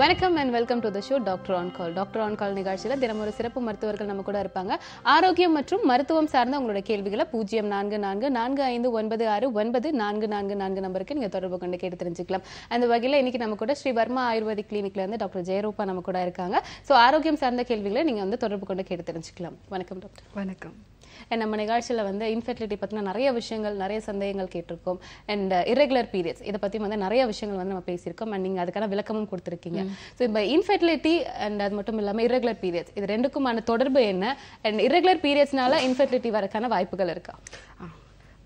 வணக்கம் and welcome to the show doctor on call. Doctor on கால் நிகழ்ச்சியில் தினமும் ஒரு சிறப்பு மருத்துவர்கள் நம்ம கூட இருப்பாங்க. ஆரோக்கியம் மற்றும் மருத்துவம் சார்ந்த உங்களோட கேள்விகளை 0444969444 நம்பருக்கு நீங்க தொடர்பு கொண்டு கேட்டு தெரிஞ்சுக்கலாம். அந்த வகையில் இன்னைக்கு நம்ம கூட ஸ்ரீ வர்மா ஆயுர்வேதிக் கிளினிக்ல இருந்து டாக்டர் ஜெயரூபா நம்ம கூட இருக்காங்க. ஸோ ஆரோக்கியம் சார்ந்த கேள்விகளை நீங்க தொடர்பு கொண்டு கேட்டு தெரிஞ்சுக்கலாம். வணக்கம் டாக்டர். வணக்கம். நம்ம நிகழ்ச்சியில் இன்ஃபெர்டிலிட்டி பற்றின நிறைய விஷயங்கள், நிறைய சந்தேகங்கள் கேட்டிருக்கோம். அண்ட் இரெகுலர் பீரியட்ஸ் இதை பற்றி நிறைய விஷயங்கள் நம்ம பேசியிருக்கோம். அண்ட் நீங்கள் அதுக்கான விளக்கமும் கொடுத்துருக்கீங்க. ஸோ இப்போ இன்ஃபெர்டிலிட்டி அண்ட் அது மட்டும் இல்லாமல் இரெகுலர் பீரியட்ஸ் இது ரெண்டுக்குமான தொடர்பு என்ன? அண்ட் இரெகுலர் பீரியட்ஸ்னால இன்ஃபெர்டிலிட்டி வரக்கான வாய்ப்புகள் இருக்கா?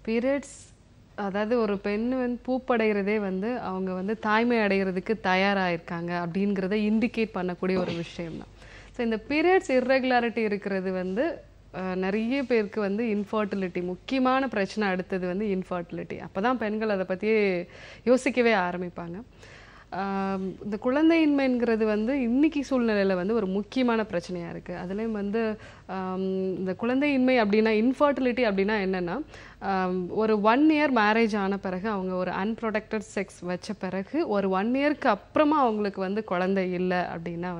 பீரியட்ஸ் அதாவது ஒரு பெண் பூப்படைகிறதே அவங்க தாய்மை அடைகிறதுக்கு தயாராகிருக்காங்க அப்படிங்கிறத இண்டிகேட் பண்ணக்கூடிய ஒரு விஷயம் தான். ஸோ இந்த பீரியட்ஸ் இர்ரெகுலாரிட்டி இருக்கிறது நிறைய பேருக்கு இன்ஃபர்டிலிட்டி முக்கியமான பிரச்சனை. அடுத்தது இன்ஃபர்டிலிட்டி. அப்போ தான் பெண்கள் அதை பற்றியே யோசிக்கவே ஆரம்பிப்பாங்க. இந்த குழந்தையின்மைங்கிறது இன்னைக்கு சூழ்நிலையில் ஒரு முக்கியமான பிரச்சனையாக இருக்குது. அதுலேயும் இந்த குழந்தையின்மை அப்படின்னா, இன்ஃபர்டிலிட்டி அப்படின்னா என்னென்னா, ஒரு 1 இயர் மேரேஜ் ஆன பிறகு அவங்க ஒரு அன்ப்ரொடெக்டட் செக்ஸ் வச்ச பிறகு ஒரு 1 இயருக்கு அப்புறமா அவங்களுக்கு குழந்தை இல்லை அப்படின்னா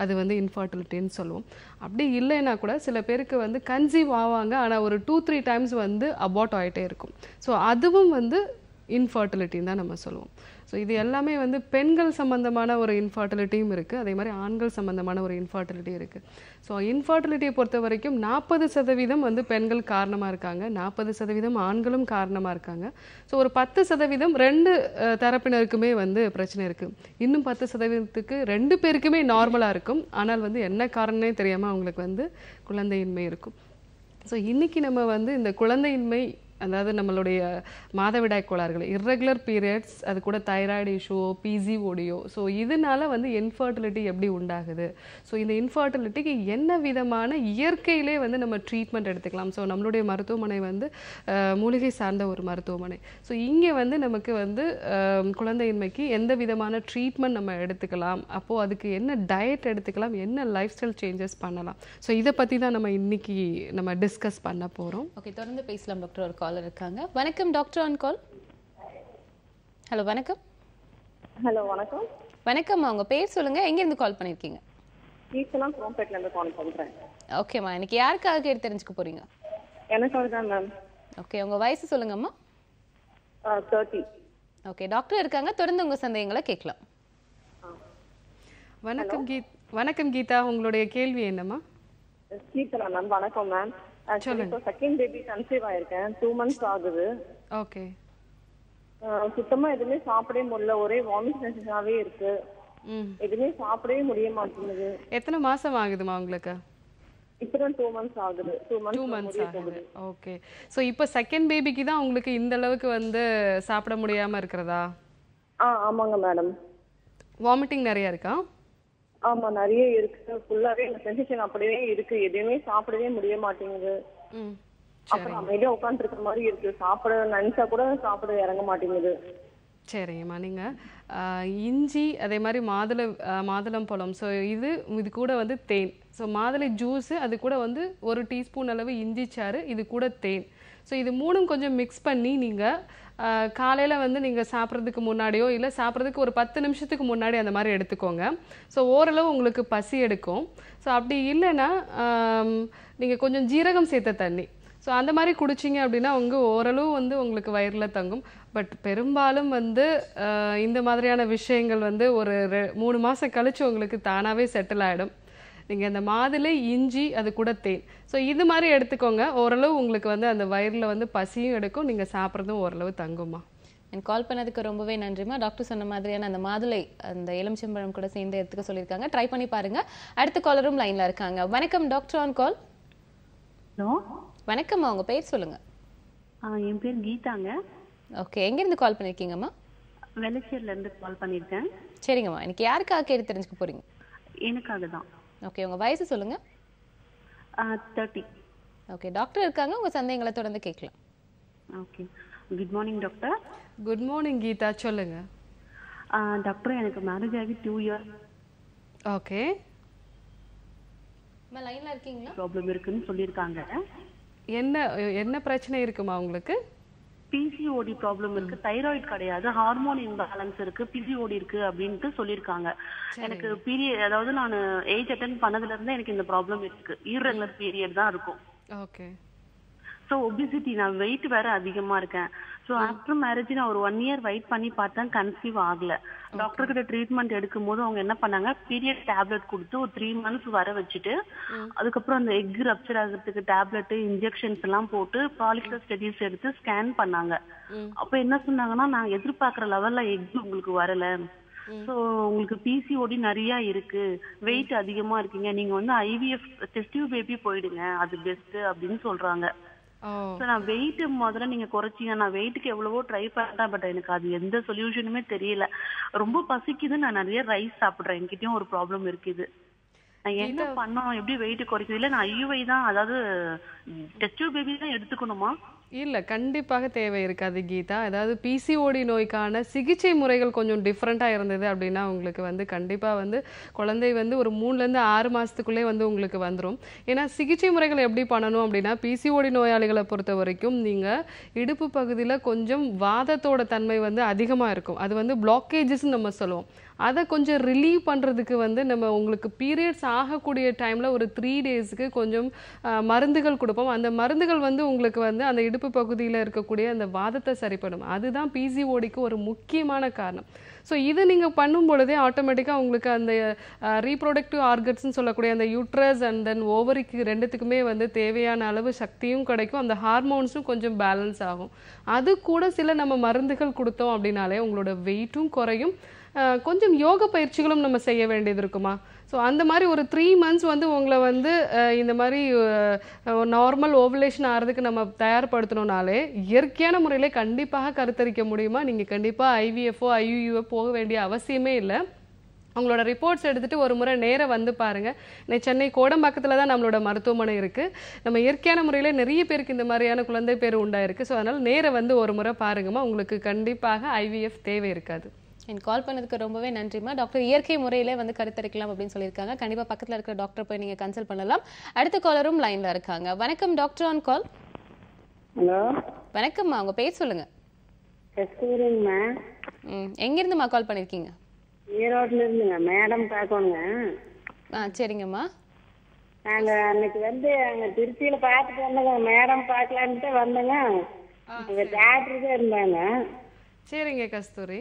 அது இன்ஃபர்டிலிட்டின்னு சொல்லுவோம். அப்படி இல்லைன்னா கூட சில பேருக்கு கன்சீவ் ஆவாங்க, ஆனால் ஒரு 2-3 டைம்ஸ் அபார்ட் ஆகிட்டே இருக்கும். ஸோ அதுவும் இன்ஃபர்டிலிட்டின்னு தான் நம்ம சொல்லுவோம். ஸோ இது எல்லாமே பெண்கள் சம்பந்தமான ஒரு இன்ஃபர்டிலிட்டியும் இருக்குது, அதே மாதிரி ஆண்கள் சம்பந்தமான ஒரு இன்ஃபர்டிலிட்டி இருக்குது. ஸோ இன்ஃபர்டிலிட்டியை பொறுத்த வரைக்கும் 40% பெண்கள் காரணமாக இருக்காங்க, 40% ஆண்களும் காரணமாக இருக்காங்க. ஸோ ஒரு 10% 2 தரப்பினருக்குமே பிரச்சனை இருக்குது. இன்னும் 10%க்கு 2 பேருக்குமே நார்மலாக இருக்கும், ஆனால் என்ன காரணமே தெரியாமல் அவங்களுக்கு குழந்தையின்மை இருக்கும். ஸோ இன்றைக்கி நம்ம இந்த குழந்தையின்மை, அதாவது நம்மளுடைய மாதவிடாய் கோளாறுகள், இர்ரெகுலர் பீரியட்ஸ், அது கூட தைராய்டு இஷ்யூ, பிசிஓடியோ, ஸோ இதனால இன்ஃபர்டிலிட்டி எப்படி உண்டாகுது, ஸோ இந்த இன்ஃபர்டிலிட்டிக்கு என்ன விதமான இயற்கையிலே நம்ம ட்ரீட்மெண்ட் எடுத்துக்கலாம். ஸோ நம்மளுடைய மருத்துவமனை மூலிகை சார்ந்த ஒரு மருத்துவமனை. ஸோ இங்கே நமக்கு குழந்தையின்மைக்கு எந்த விதமான ட்ரீட்மெண்ட் நம்ம எடுத்துக்கலாம், அப்போது அதுக்கு என்ன டயட் எடுத்துக்கலாம், என்ன லைஃப் ஸ்டைல் சேஞ்சஸ் பண்ணலாம், ஸோ இதை பற்றி தான் நம்ம இன்னைக்கு டிஸ்கஸ் பண்ண போகிறோம். ஓகே, தொடர்ந்து பேசலாம் டாக்டர். ஒரு காலர் இருக்காங்க. வணக்கம் டாக்டர் ஆன் கால். ஹலோ வணக்கம். ஹலோ வணக்கம். வணக்கம், உங்க பேர் சொல்லுங்க, எங்க இருந்து கால் பண்ணிருக்கீங்க? ஈஸ்வரன் குரோம்பேட்ல இருந்து கால் பண்றேன். ஓகேம்மா, இன்னைக்கு யாருக்காக கேட்டு தெரிஞ்சுக்க போறீங்க? எனக்காக தான் மேம். ஓகே, உங்க வயசு சொல்லுங்கம்மா. 30. ஓகே, டாக்டர் இருக்காங்க, தொடர்ந்து உங்க சந்தேகங்களை கேட்கலாம். வணக்கம் கீதா, உங்களுடைய கேள்வி என்னம்மா? கீதா மேம். வணக்கம் மேம். இப்போ செகண்ட் பேபி கன்சீவ் ஆயிருக்கேன், 2 months ஆகுது. ஓகே. சுத்தமா எதுவுமே சாப்பிடவே முடியல, ஒரே வாமிட் சென்சேஷனாவே இருக்கு, எதுவுமே சாப்பிடவே முடிய மாட்டேங்குது. எத்தனை மாசம் ஆகுதுமா உங்களுக்கு? இப்பதான் 2 months ஆகுது. 2 months ஆகுது. ஓகே. ஸோ இப்போ செகண்ட் பேபிக்கு தான் உங்களுக்கு இந்த அளவுக்கு சாப்பிட முடியாம இருக்கிறதா? ஆமாங்க மேடம். வாமிட்டிங் நிறைய இருக்கா? ஆமா, நிறைய இருக்கு. ஃபுல்லாவே இந்த சென்சேஷன் அப்படியே இருக்கு, எதுவுமே சாப்பிடவே முடிய மாட்டேங்குது. அப்புறம் அமைதியா உட்கார்ந்து இருக்க மாதிரி இருக்கு, சாப்பிட நினைச்சா கூட சாப்பிட இறங்க மாட்டேங்குது. சரிங்கம்மா, நீங்க இஞ்சி, அதே மாதிரி மாதுளம் பழம், ஸோ இது கூட தேன், ஸோ மாதுளை ஜூஸ், அது கூட 1 டீஸ்பூன் அளவு இஞ்சி சாறு, இது கூட தேன், ஸோ இது 3ம் கொஞ்சம் மிக்ஸ் பண்ணி நீங்கள் காலையில் நீங்கள் சாப்பிட்றதுக்கு முன்னாடியோ இல்லை சாப்பிட்றதுக்கு ஒரு 10 நிமிஷத்துக்கு முன்னாடி அந்த மாதிரி எடுத்துக்கோங்க. ஸோ ஓரளவு உங்களுக்கு பசி எடுக்கும். ஸோ அப்படி இல்லைன்னா நீங்கள் கொஞ்சம் ஜீரகம் சேர்த்த தண்ணி, ஸோ அந்த மாதிரி குடிச்சிங்க அப்படின்னா ஓரளவு உங்களுக்கு வயிறில் தங்கும். பட் பெரும்பாலும் இந்த மாதிரியான விஷயங்கள் ஒரு 3 மாதம் கழித்து உங்களுக்கு தானாகவே செட்டில் ஆகிடும். நீங்கள் இந்த மாதுளை, இஞ்சி, அது கூட தேன், ஸோ இது மாதிரி எடுத்துக்கோங்க. ஓரளவு உங்களுக்கு அந்த வயிறில் பசியும் எடுக்கும், நீங்கள் சாப்பிட்றதும் ஓரளவு தங்குமா. கால் பண்ணதுக்கு ரொம்பவே நன்றிமா. டாக்டர் சொன்ன மாதிரியான அந்த மாதுளை, அந்த எலுமிச்சம்பழம் கூட சேர்ந்து எடுத்துக்க சொல்லியிருக்காங்க, ட்ரை பண்ணி பாருங்க. அடுத்த காலரும் லைன்ல இருக்காங்க. வணக்கம் டாக்டர் ஆன் கால். ஹலோ வணக்கம்மா, உங்க பேர் சொல்லுங்க. என் பேர் கீதாங்க. ஓகே, எங்க இருந்து கால் பண்ணிருக்கீங்கம்மா? வெள்ளச்சேரில இருந்து கால் பண்ணிருக்கேன். சரிங்கம்மா, இன்னைக்கு யாருக்காக கேட்டு தெரிஞ்சுக்க போறீங்க? எனக்காக தான். ஓகே, உங்க வயசு சொல்லுங்க. 30. ஓகே, டாக்டர் இருக்காங்க, உங்க சந்தேகங்களை தொடர்ந்து கேட்கலாம். Okay, good morning doctor. Good morning Geetha, சொல்லுங்க. டாக்டர், எனக்கு மேரேஜ் ஆகி 2 years. ஓகே. லைன்ல இருக்கீங்களா? ப்ராப்ளம் இருக்குன்னு சொல்லியிருக்காங்க. என்ன பிரச்சனை இருக்குமா உங்களுக்கு? பிசிஓடி ப்ராப்ளம் இருக்கு, தைராய்டு கிடையாது, ஹார்மோன் இம்பேலன்ஸ் இருக்கு, பிசிஓடி இருக்கு அப்படின்ட்டு சொல்லியிருக்காங்க. எனக்கு பீரியட், அதாவது நான் ஏஜ் அட்டன் பண்ணதுல இருந்து எனக்கு இந்த ப்ராப்ளம் இருக்கு. irregular பீரியட் தான் இருக்கும். ஓகே. ஸோ ஒபிசிட்டி, நான் வெயிட் வேற அதிகமா இருக்கேன். ஸோ ஆஃப்டர் மேரேஜ் நான் ஒரு 1 year வெயிட் பண்ணி பார்த்தேன், கன்சீவ் ஆகல. டாக்டர் கிட்ட ட்ரீட்மெண்ட் எடுக்கும் போது அவங்க என்ன பண்ணாங்க, பீரியட் டேப்லெட் கொடுத்து ஒரு 3 months வர வச்சுட்டு அதுக்கப்புறம் அந்த எக் ரப்சர் ஆகிறதுக்கு டேப்லெட் இன்ஜெக்ஷன்ஸ் எல்லாம் போட்டு பாலிக்டர் ஸ்டடிஸ் எடுத்து ஸ்கேன் பண்ணாங்க. அப்ப என்ன சொன்னாங்கன்னா, நான் எதிர்பார்க்கிற லெவல்ல எக் உங்களுக்கு வரல, சோ உங்களுக்கு பிசிஓடி நிறைய இருக்கு, வெயிட் அதிகமா இருக்கீங்க, நீங்க வந்து ஐவிஎஃப் டெஸ்ட் டியூப் பேபி போயிடுங்க, அது பெஸ்ட் அப்படின்னு சொல்றாங்க. நான் வெயிட் முதல்ல நீங்க குறைச்சிங்க, நான் வெயிட்டுக்கு எவ்வளவோ ட்ரை பண்ணேன், பட் எனக்கு அது எந்த சொல்யூஷனுமே தெரியல. ரொம்ப பசிக்குது, நான் நிறைய ரைஸ் சாப்பிடுறேன், என்கிட்டயும் ஒரு ப்ராப்ளம் இருக்குது. நான் என்ன பண்ணணும், எப்படி வெயிட் குறைக்குது? இல்ல நான் ஐயுஐ தான், அதாவது டெஸ்ட் டியூப் பேபி தான் எடுத்துக்கணுமா? இல்ல, கண்டிப்பாக தேவை இருக்காது கீதா. அதாவது பிசிஓடி நோய்க்கான சிகிச்சை முறைகள் கொஞ்சம் டிஃப்ரெண்டா இருந்தது அப்படின்னா உங்களுக்கு வந்து கண்டிப்பா வந்து குழந்தை வந்து ஒரு 3ல இருந்து 6 மாசத்துக்குள்ளே வந்து உங்களுக்கு வந்துடும். ஏன்னா சிகிச்சை முறைகள் எப்படி பண்ணணும் அப்படின்னா, பிசிஓடி நோயாளிகளை பொறுத்த வரைக்கும் நீங்க இடுப்பு பகுதியில கொஞ்சம் வாதத்தோட தன்மை வந்து அதிகமா இருக்கும். அது வந்து பிளாக்கேஜஸ் நம்ம சொல்லுவோம். அதை கொஞ்சம் ரிலீவ் பண்ணுறதுக்கு வந்து நம்ம உங்களுக்கு பீரியட்ஸ் ஆகக்கூடிய டைமில் ஒரு 3 daysக்கு கொஞ்சம் மருந்துகள் கொடுப்போம். அந்த மருந்துகள் வந்து உங்களுக்கு வந்து அந்த இடுப்பு பகுதியில் இருக்கக்கூடிய அந்த வாதத்தை சரி பண்ணும். அதுதான் பிசிஓடிக்கு ஒரு முக்கியமான காரணம். ஸோ இதை நீங்கள் பண்ணும் பொழுதே ஆட்டோமேட்டிக்காக உங்களுக்கு அந்த ரீப்ரொடக்டிவ் ஆர்கன்ஸ்ன்னு சொல்லக்கூடிய அந்த யூட்ரஸ் அண்ட் தென் ஓவரிக்கு ரெண்டுத்துக்குமே வந்து தேவையான அளவு சக்தியும் கிடைக்கும், அந்த ஹார்மோன்ஸும் கொஞ்சம் பேலன்ஸ் ஆகும். அது கூட சில நம்ம மருந்துகள் கொடுத்தோம் அப்படின்னாலே உங்களோட வெயிட்டும் குறையும். கொஞ்சம் யோக பயிற்சிகளும் நம்ம செய்ய வேண்டியது இருக்குமா. ஸோ அந்த மாதிரி ஒரு 3 months வந்து உங்களை வந்து இந்த மாதிரி நார்மல் ஓவலேஷன் ஆகிறதுக்கு நம்ம தயார்படுத்தணும்னாலே இயற்கையான முறையிலே கண்டிப்பாக கருத்தரிக்க முடியுமா. நீங்கள் கண்டிப்பாக ஐவிஎஃப்ஓ ஐயுஓ போக வேண்டிய அவசியமே இல்லை. அவங்களோட ரிப்போர்ட்ஸ் எடுத்துகிட்டு ஒரு முறை நேராக வந்து பாருங்கள். சென்னை கோடம்பாக்கத்தில் தான் நம்மளோட மருத்துவமனை இருக்குது. நம்ம இயற்கையான முறையில் நிறைய பேருக்கு இந்த மாதிரியான குழந்தை பேர் உண்டாயிருக்கு. ஸோ அதனால் நேராக வந்து ஒரு முறை பாருங்கம்மா, உங்களுக்கு கண்டிப்பாக ஐவிஎஃப் தேவை இருக்காது. கால் பண்ணதுக்கு ரொம்பவே நன்றிமா. டாக்டர் இயற்கை முறையிலே வந்து கருத்தரிக்கலாம் அப்படின்னு சொல்லியிருக்காங்க. கண்டிப்பா பக்கத்துல இருக்கிற டாக்டர் போய் நீங்க கன்சல்ட் பண்ணலாம். அடுத்த காலரும் லைன்ல இருக்காங்க. வணக்கம் டாக்டர் ஆன் கால். ஹலோ வணக்கம்மா, உங்க பேர் சொல்லுங்க. கஸ்தூரிங்கம்மா. எங்க இருந்துமா கால் பண்ணிருக்கீங்க? ஈரோட்ல இருந்துங்க. மேடம் பார்க்கணுங்க. சரிங்கம்மா. நாங்க அன்னைக்கு வந்து அங்க திருச்சியில பார்த்துட்டு வந்தோங்க. மேடம் பார்க்கலான்ட்டு வந்தோங்க. டாக்டர் தான் இருந்தாங்க. சரிங்க கஸ்தூரி.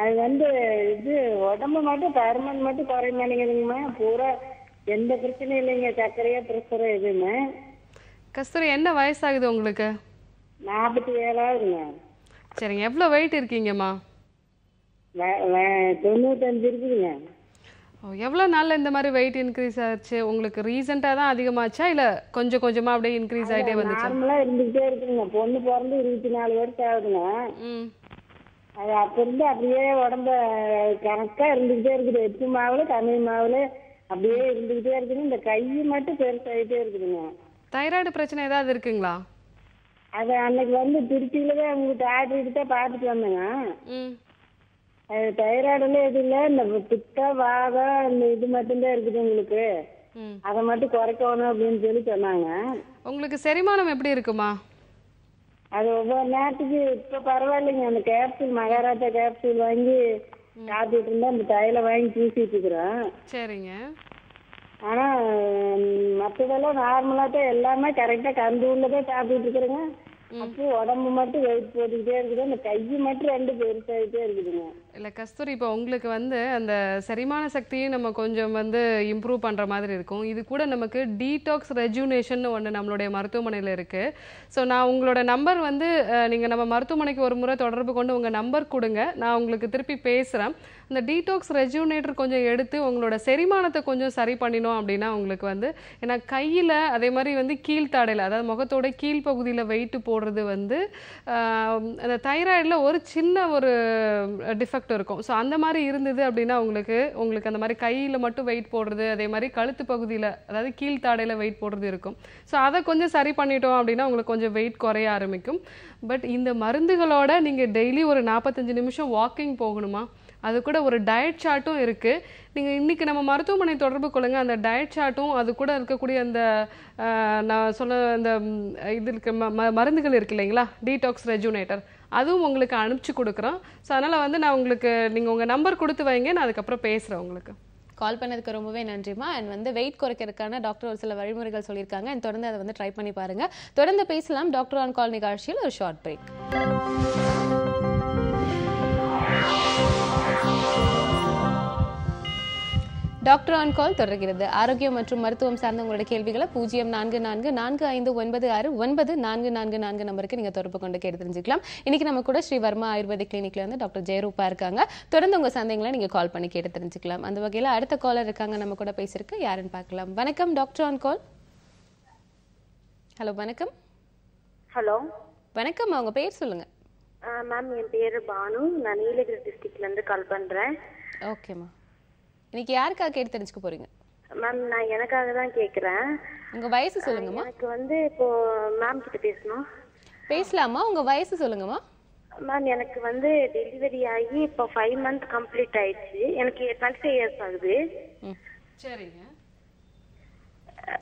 அது வந்து இது உடம்பு மட்டும் பருமன் மட்டும் குறைய மாட்டேங்குதுங்கம்மா. பூரா எந்த பிரச்சனையும் இல்லைங்க, சர்க்கரையோ பிரஷரோ எதுவுமே. கஸ்தூரி, என்ன வயசாகுது உங்களுக்கு? 47 ஆகுதுங்க. சரிங்க, எவ்வளோ வெயிட் இருக்கீங்கம்மா? 95 இருக்குதுங்க. எவ்வளோ நாளில் இந்த மாதிரி வெயிட் இன்க்ரீஸ் ஆச்சு? உங்களுக்கு ரீசெண்டாக தான் அதிகமாச்சா இல்லை கொஞ்சம் கொஞ்சமாக அப்படியே இன்க்ரீஸ் ஆகிட்டே வந்துச்சு? நார்மலாக இருந்துகிட்டே இருக்குதுங்க. பொண்ணு பிறந்து 24 வருஷம் ஆகுதுங்க. அது அப்ப இருந்து அப்படியே உடம்ப கணக்கா இருந்துகிட்டே இருக்குது. எட்டு மாவுல தமிழ் மாவுல அப்படியே இருந்துகிட்டே இருக்குது. இந்த கை மட்டும் பெருசாகிட்டே இருக்குதுங்க. தைராய்டு பிரச்சனை ஏதாவது இருக்குங்களா? அது அன்னைக்கு வந்து திருச்சியில தான் உங்களுக்கு டாக்டர் தான் பார்த்துட்டு வந்தேங்க. அது தைராய்டுல எது இல்லை, இந்த பித்த வாதம் இந்த இது மட்டும்தான் இருக்குது உங்களுக்கு. அதை மட்டும் குறைக்கணும் அப்படின்னு சொல்லி சொன்னாங்க. உங்களுக்கு செரிமானம் எப்படி இருக்குமா? அது ஒவ்வொரு நேரத்துக்கு இப்ப பரவாயில்லைங்க. அந்த கேப்சூல் மகாராஜா கேப்சூல் வாங்கி சாப்பிட்டுட்டு இருந்தா அந்த தைல வாங்கி பூசிட்டு இருக்கிறேன். சரிங்க. ஆனா மற்றதெல்லாம் நார்மலா தான் எல்லாமே கரெக்டா கண்ட்ரோல்லதான் சாப்பிட்டுட்டு இருக்கிறேங்க. அப்போ உடம்பு மட்டும் வெயிட் போட்டுக்கிட்டே இருக்குது. அந்த கை மட்டும் 2 பெருசாகிட்டே இருக்குதுங்க. இல்லை கஸ்தூரி, இப்போ உங்களுக்கு வந்து அந்த செரிமான சக்தியும் நம்ம கொஞ்சம் வந்து இம்ப்ரூவ் பண்ணுற மாதிரி இருக்கும். இது கூட நமக்கு டீடாக்ஸ் ரெஜுனேஷன் ஒன்று நம்மளுடைய மருத்துவமனையில் இருக்குது. ஸோ நான் உங்களோட நம்பர் வந்து நீங்கள் நம்ம மருத்துவமனைக்கு ஒரு முறை தொடர்பு கொண்டு உங்கள் நம்பர் கொடுங்க, நான் உங்களுக்கு திருப்பி பேசுகிறேன். இந்த டீடாக்ஸ் ரெஜுனேட்டர் கொஞ்சம் எடுத்து உங்களோட செரிமானத்தை கொஞ்சம் சரி பண்ணினோம் அப்படின்னா உங்களுக்கு வந்து, ஏன்னா கையில் அதே மாதிரி வந்து கீழ்த்தாடையில், அதாவது முகத்தோட கீழ்ப்பகுதியில் வெயிட்டு போடுறது வந்து அந்த தைராய்டில் ஒரு சின்ன ஒரு டிஃபெக்ட் இருக்கும். ஸோ அந்த மாதிரி இருந்தது அப்படின்னா உங்களுக்கு அந்த மாதிரி கையில் மட்டும் வெயிட் போடுறது, அதே மாதிரி கழுத்து பகுதியில் அதாவது கீழ்த்தாடையில் வெயிட் போடுறது இருக்கும். ஸோ அதை கொஞ்சம் சரி பண்ணிட்டோம் அப்படின்னா உங்களுக்கு கொஞ்சம் வெயிட் குறைய ஆரம்பிக்கும். பட் இந்த மருந்துகளோட நீங்கள் டெய்லி ஒரு 45 நிமிஷம் வாக்கிங் போகணுமா? அது கூட ஒரு டயட் சார்ட்டும் இருக்குது. நீங்கள் இன்றைக்கி நம்ம மருத்துவமனை தொடர்பு கொள்ளுங்க, அந்த டயட் சார்ட்டும் அது கூட இருக்கக்கூடிய அந்த நான் சொன்ன அந்த இது இருக்க மருந்துகள் இருக்கு இல்லைங்களா, டீடாக்ஸ் ரெஜுனேட்டர், அதுவும் உங்களுக்கு அனுப்பிச்சி கொடுக்குறோம். ஸோ அதனால் வந்து நான் உங்களுக்கு நீங்கள் உங்கள் நம்பர் கொடுத்து வைங்க, நான் அதுக்கப்புறம் பேசுகிறேன் உங்களுக்கு. கால் பண்ணதுக்கு ரொம்பவே நன்றிமா. அண்ட் வந்து வெயிட் குறைக்கிறதுக்கான டாக்டர் ஒரு சில வழிமுறைகள் சொல்லியிருக்காங்க. அண்ட் தொடர்ந்து அதை வந்து ட்ரை பண்ணி பாருங்க. தொடர்ந்து பேசலாம் டாக்டர் ஆன் கால் நிகழ்ச்சியில். ஒரு ஷார்ட் பிரேக். டாக்டர் ஆன் கால் தொடர்கிறது. ஆரோக்கியம் மற்றும் மருத்துவம் சார்ந்த உங்களோட கேள்விகளை 0444569444 நம்பருக்கு நீங்க தொடர்பு கொண்டு கேட்டு தெரிஞ்சுக்கலாம். இன்னைக்கு நம்ம கூட ஸ்ரீ வர்மா ஆயுர்வேதிக் கிளினிக்ல வந்து டாக்டர் ஜெயரூபா இருக்காங்க. தொடர்ந்து உங்க சந்தேகங்களை நீங்க கால் பண்ணி கேட்டு தெரிஞ்சுக்கலாம். அந்த வகையில அடுத்த காலர் இருக்காங்க நம்ம கூட பேசிருக்கு. யாருன்னு பார்க்கலாம். வணக்கம் டாக்டர் ஆன் கால். ஹலோ வணக்கம். ஹலோ வணக்கம், அவங்க பேர் சொல்லுங்க. மேம் என் பேரு பானு, நான் நீலகிரி டிஸ்ட்ரிக்ட்ல இருந்து கால் பண்றேன். ஓகேம்மா, இன்னைக்கு யாருக்காக கேட்டு தெரிஞ்சுக்க போறீங்க? மேம் நான் எனக்காக தான் கேக்குறேன். உங்க வயசு சொல்லுங்கம்மா. எனக்கு வந்து இப்போ மேம் கிட்ட பேசணும். பேசலாமா? உங்க வயசு சொல்லுங்கம்மா. மேம் எனக்கு வந்து டெலிவரி ஆகி இப்போ 5 months கம்ப்ளீட் ஆயிடுச்சு. எனக்கு 25 years ஆகுது. சரிங்க,